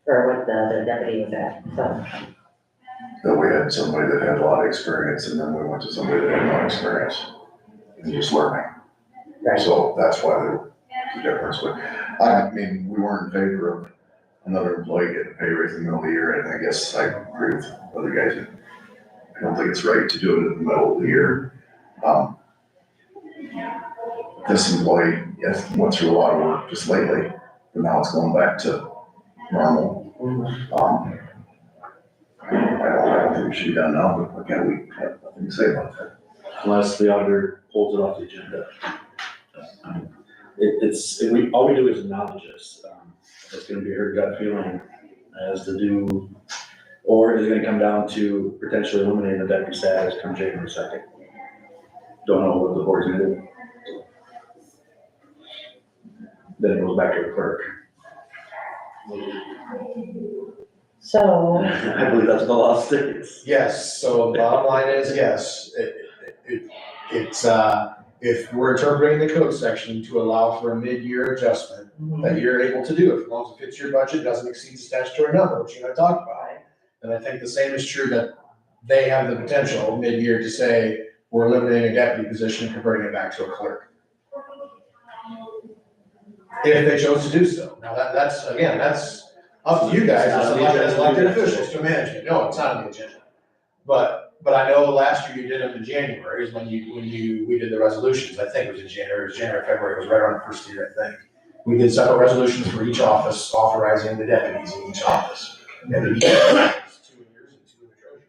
or what the deputy was at, so. That we had somebody that had a lot of experience, and then we went to somebody that had no experience, and just learning. Right. So that's why there's a difference, but I mean, we weren't in favor of another employee getting a pay raise in the middle of the year, and I guess I agree with other guys. I don't think it's right to do it in the middle of the year. This employee, yes, went through a lot of work just lately, but now it's going back to normal. I don't think it should be done now, but again, we have nothing to say about that. Unless the auditor pulls it off the agenda. All we do is acknowledge this. It's gonna be her gut feeling as to do, or is it gonna come down to potentially eliminating the deputy status come January 2nd? Don't know what the board's gonna do. Then it goes back to the clerk. So, I believe that's what the law states. Yes, so the bottom line is, yes, it's, if we're interpreting the code section to allow for a mid-year adjustment, that you're able to do, as long as it fits your budget, doesn't exceed the statutory number, which you're gonna talk about. And I think the same is true that they have the potential mid-year to say, we're eliminating a deputy position and converting it back to a clerk. If they chose to do so. Now, that's up to you guys as elected officials to manage it. No, it's not on the agenda. But I know last year you did them in January, is when we did the resolutions. I think it was in January, February, it was right around the first year, I think. We did separate resolutions for each office, authorizing the deputies in each office. And each office is 2 years and 2 of the treasurers.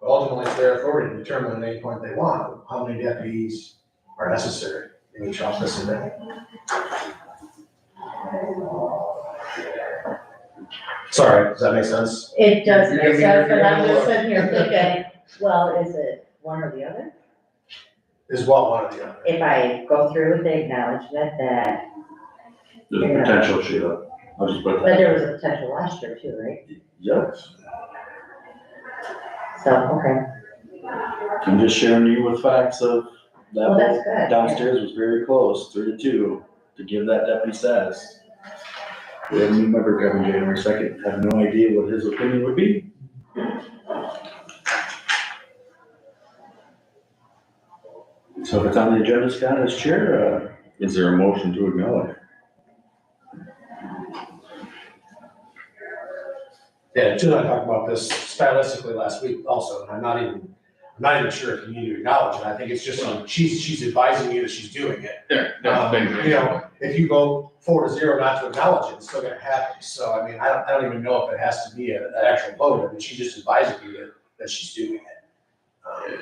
But ultimately, it's their authority to determine at any point they want, how many deputies are necessary in each office and then. Sorry, does that make sense? It does You're make gonna be- sense, but you're I'm gonna just look. sitting here thinking, well, is it one or the other? Is what one or the other? If I go through with the acknowledgement that, There's a potential, Sheila. I'll just put but that. there was a potential last year too, right? Yes. So, okay, I'm just sharing you with facts of that well, that's vote good. downstairs was very close, 3-2, to give that deputy status. We have a new member coming January 2nd, have no idea what his opinion would be. So if it's on the agenda, Scott, as chair, Is there a motion to acknowledge? Yeah, Jill and I talked about this stylistically last week also, and I'm not even sure if you need to acknowledge it. I think it's just, she's advising you that she's doing it. Yeah, You know, if you go 4-0 not to acknowledge it, it's still gonna happen. So, I mean, I don't even know if it has to be an actual vote. I mean, she's just advising you that she's doing it.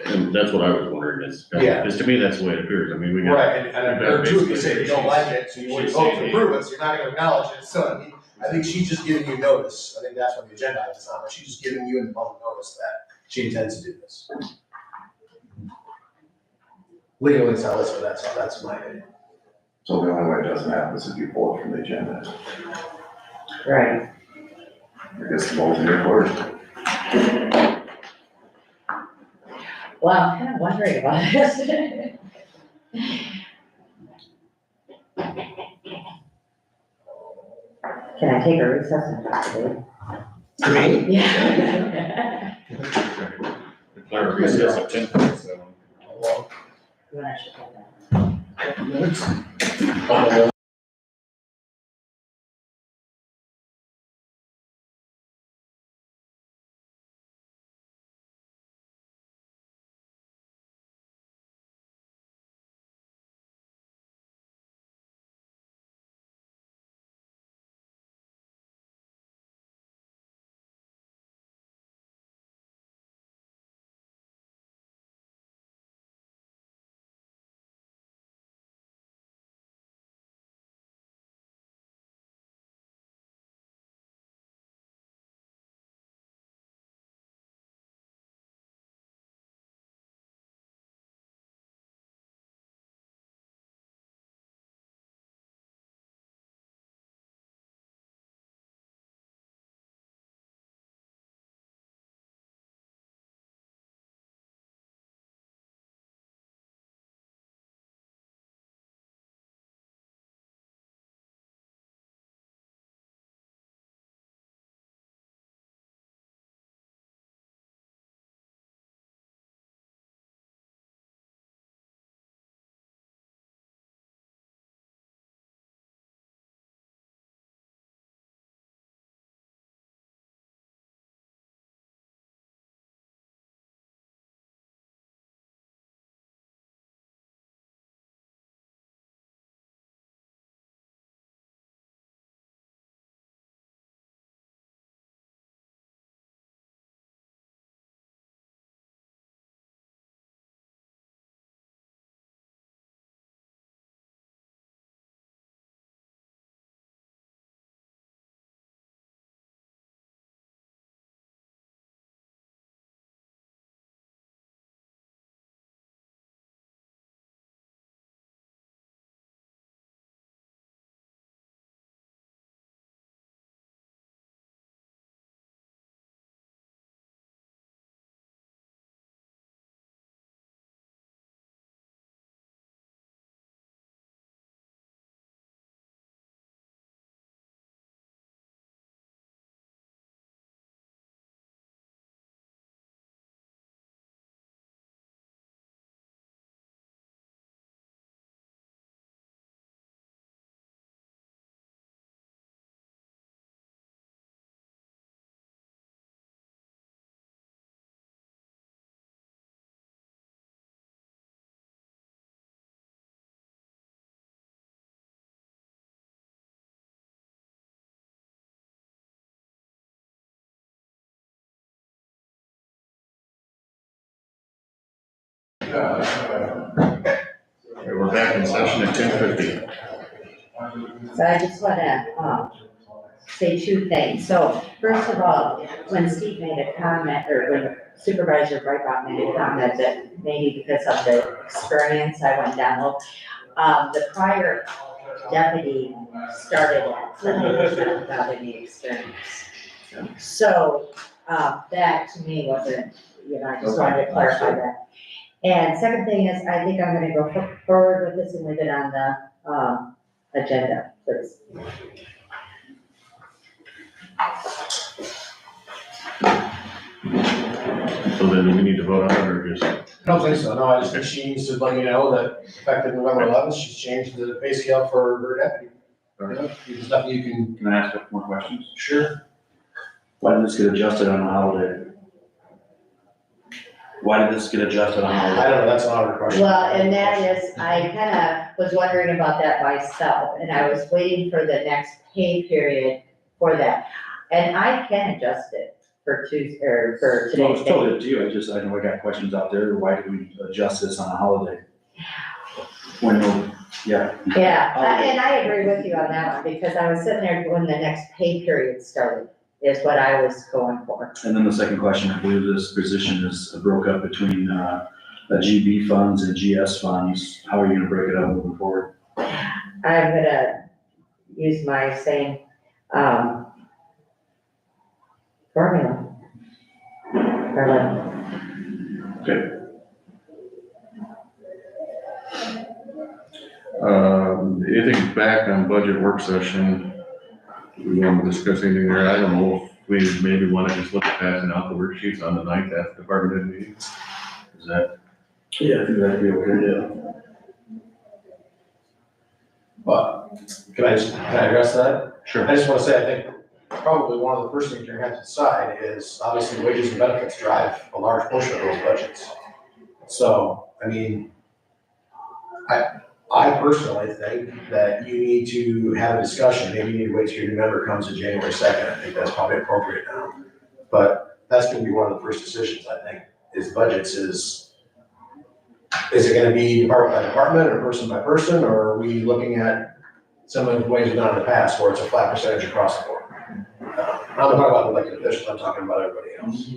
And that's what I was wondering is, Yeah. because to me, that's the way it appears. I mean, we got. Right, and I've heard too, you say you don't like it, so you wouldn't vote to approve it, so you're not gonna acknowledge it. So, I mean, I think she's just giving you notice. I think that's what the agenda item is on, but she's just giving you and the public notice that she intends to do this. Legally, it's how that's my opinion. So the only way it doesn't happen is if you pull it from the agenda. Right. I guess the ball's in your court. Well, I'm kind of wondering about this. Can I take a recess and talk to you? To me? Yeah. Declare a recess at 10:47. You want to shut that down? Okay, we're back in session at 10:50. So I just wanna, say two things. So first of all, when Steve made a comment, or when Supervisor Brightbot made a comment that maybe because of the experience I went down, the prior deputy started at 70% without any experience. So, that to me wasn't, I just wanted to clarify that. And second thing is, I think I'm gonna go forward with this and leave it on the, agenda, please. So then we need to vote on it or just? I don't think so, no, I just think she needs to let you know that effective November 11th, she's changed the pay scale for her deputy. There's nothing you can. Can I ask a couple more questions? Sure. Why did this get adjusted on a holiday? Why did this get adjusted on a I holiday? don't know, that's another question. Well, and that is, I kinda was wondering about that myself, and I was waiting for the next pay period for that. And I can adjust it for Tuesday, or for No, today's it's date. totally up to you, I know I got questions out there, why did we adjust this on a holiday? When, yeah. Yeah, and I agree with you on that one, because I was sitting there when the next pay period started, is what I was going for. And then the second question, I believe this position is broke up between, GB funds and GS funds, how are you gonna break it up moving forward? I'm gonna use my same, formula. Anything back on budget work session? We want to discuss anything there? I don't know if we maybe want to just look at passing out the worksheets on the ninth after department head meeting. Is that? Yeah, I think that'd be okay, yeah. But, can I address that? Sure. I just wanna say, I think probably one of the first things you're gonna have to decide is, obviously, wages and benefits drive a large portion of those budgets. So, I mean, I personally think that you need to have a discussion, maybe you need to wait till your new member comes in January 2nd, I think that's probably appropriate now. But that's gonna be one of the first decisions, I think, is budgets is it gonna be department by department, or person by person, or are we looking at some of the ways we've done in the past, where it's a flat percentage across the board? I'm not talking about elected officials, I'm talking about everybody else.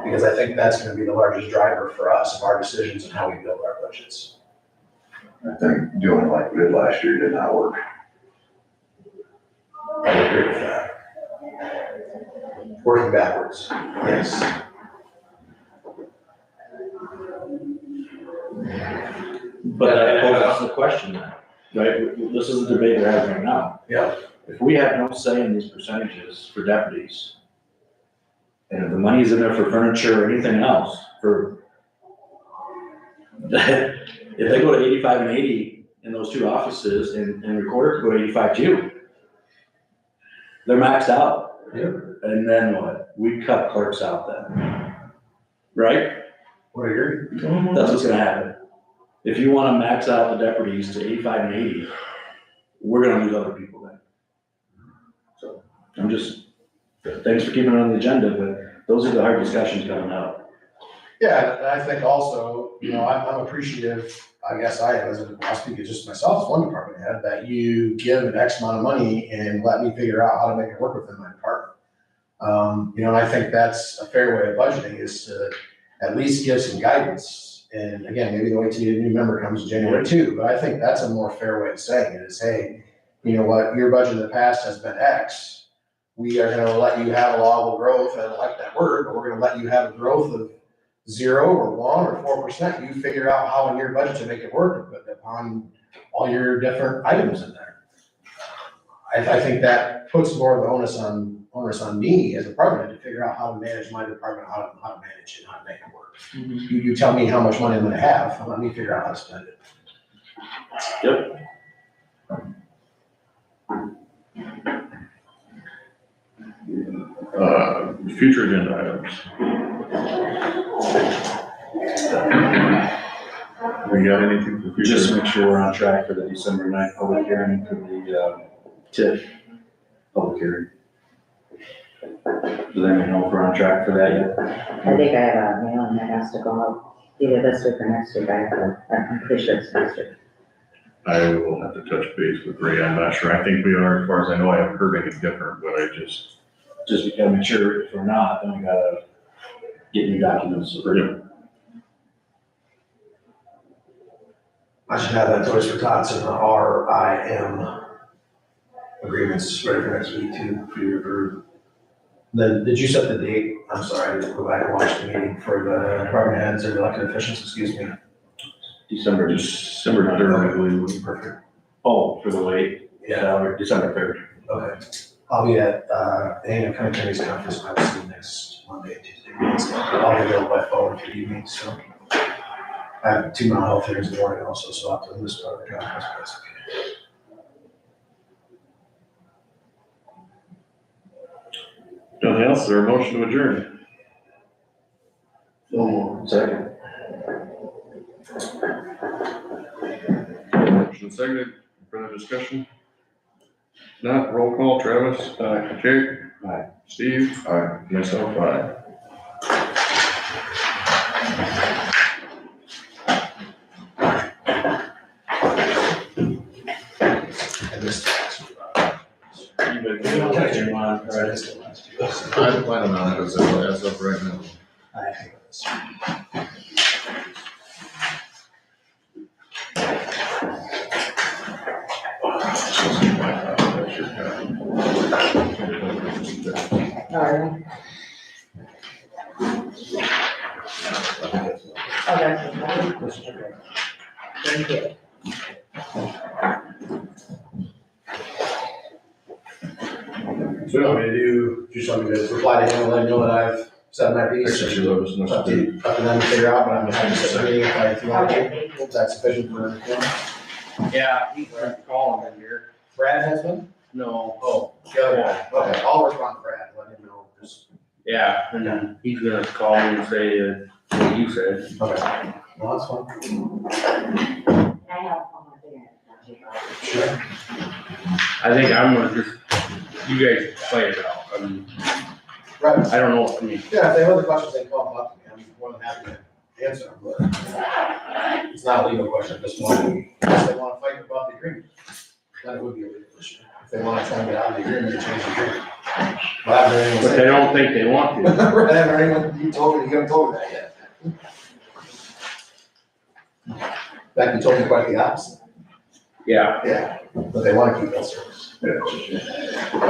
Because I think that's gonna be the largest driver for us, of our decisions and how we build our budgets. I think doing it like we did last year did not work. I agree with that. Working backwards, yes. But that poses the question then, right? This is the debate we're having right now. Yeah. If we have no say in these percentages for deputies, and if the money's in there for furniture or anything else, if they go to 85 and 80 in those two offices, and recorder could go to 85 too, they're maxed out. Yeah. And then what? We cut clerks out then, right? Would agree. That's what's gonna happen. If you wanna max out the deputies to 85 and 80, we're gonna lose other people then. So, thanks for keeping it on the agenda, but those are the hard discussions coming up. Yeah, and I think also, I'm appreciative, I guess I'll speak of just myself as one department head, that you give an X amount of money and let me figure out how to make it work within my department. And I think that's a fair way of budgeting, is to at least give some guidance. And again, maybe wait till your new member comes in January 2, but I think that's a more fair way of saying it, is, hey, you know what, your budget in the past has been X. We are gonna let you have allowable growth, I don't like that word, but we're gonna let you have a growth of 0 or 1 or 4%. You figure out how in your budget to make it work, but upon all your different items in there. I think that puts more of the onus on me as a department to figure out how to manage my department, how to manage it, how to make it work. You tell me how much money I'm gonna have, and let me figure out how to spend it. Yep. Future agenda items. We got anything for future? Just make sure we're on track for the December 9th public hearing for the TIF public hearing. Does anyone know if we're on track for that yet? I think I have a mailing that has to go out either this week or next week, I'm pretty sure it's next week. I will have to touch base with Ray, I'm not sure, I think we are, as far as I know, I haven't heard anything different, but I just. Just we gotta make sure if we're not, then we gotta get new documents. I should have that Toys for Tots and the RIM agreements ready for next week too, for you to approve. Then, did you set the date? I'm sorry, I didn't go back and watch the meeting for the department heads or the elected officials, excuse me. December 3rd, I believe. Perfect. Oh, for the late, Yeah, December 3rd. okay. I'll be at, Annual County Attorney's Conference, I will see you next Monday, Tuesday, Wednesday. I'll be available by phone for evening, so. I have 2 mental health hearings in the morning also, so I'll have to miss part of the conference, but that's okay. Nothing else, is there a motion to adjourn? Second. Motion seconded, further discussion? Not, roll call, Travis? Jake? Aye. Steve? Aye. Myself, aye. I missed that. You better get on that, Jim, on I Friday. missed the last two. I'm planning on it as of right now. I hate this. Alright. Okay. Thank you. So you want me to do, just want me to reply to him and let him know that I've said my piece? Actually, let us know. Up to them to figure out, but I'm happy to set a meeting if you want to. Okay, thank you. If that's sufficient for him. Yeah, he's calling in here. Brad has been? No, Oh, the other guy. Okay, I'll respond to Brad, let him know, just, yeah, and then he's gonna call me and say what you said. okay. Well, that's fine. I have one more thing. Sure. I think I'm gonna just, you guys play it out, I mean, Right, I don't know, I mean, yeah, if they have other questions, they can call up to me, I'm more than happy to answer them, but it's not a legal question at this point. If they wanna fight about the agreement, then it would be a legal issue. If they wanna try and get out of the agreement and change the agreement. But I haven't heard anyone but say they don't think they want to. I haven't heard anyone, you haven't told me that yet. In fact, you told me quite the opposite. Yeah. Yeah, but they wanna keep that service. Yeah.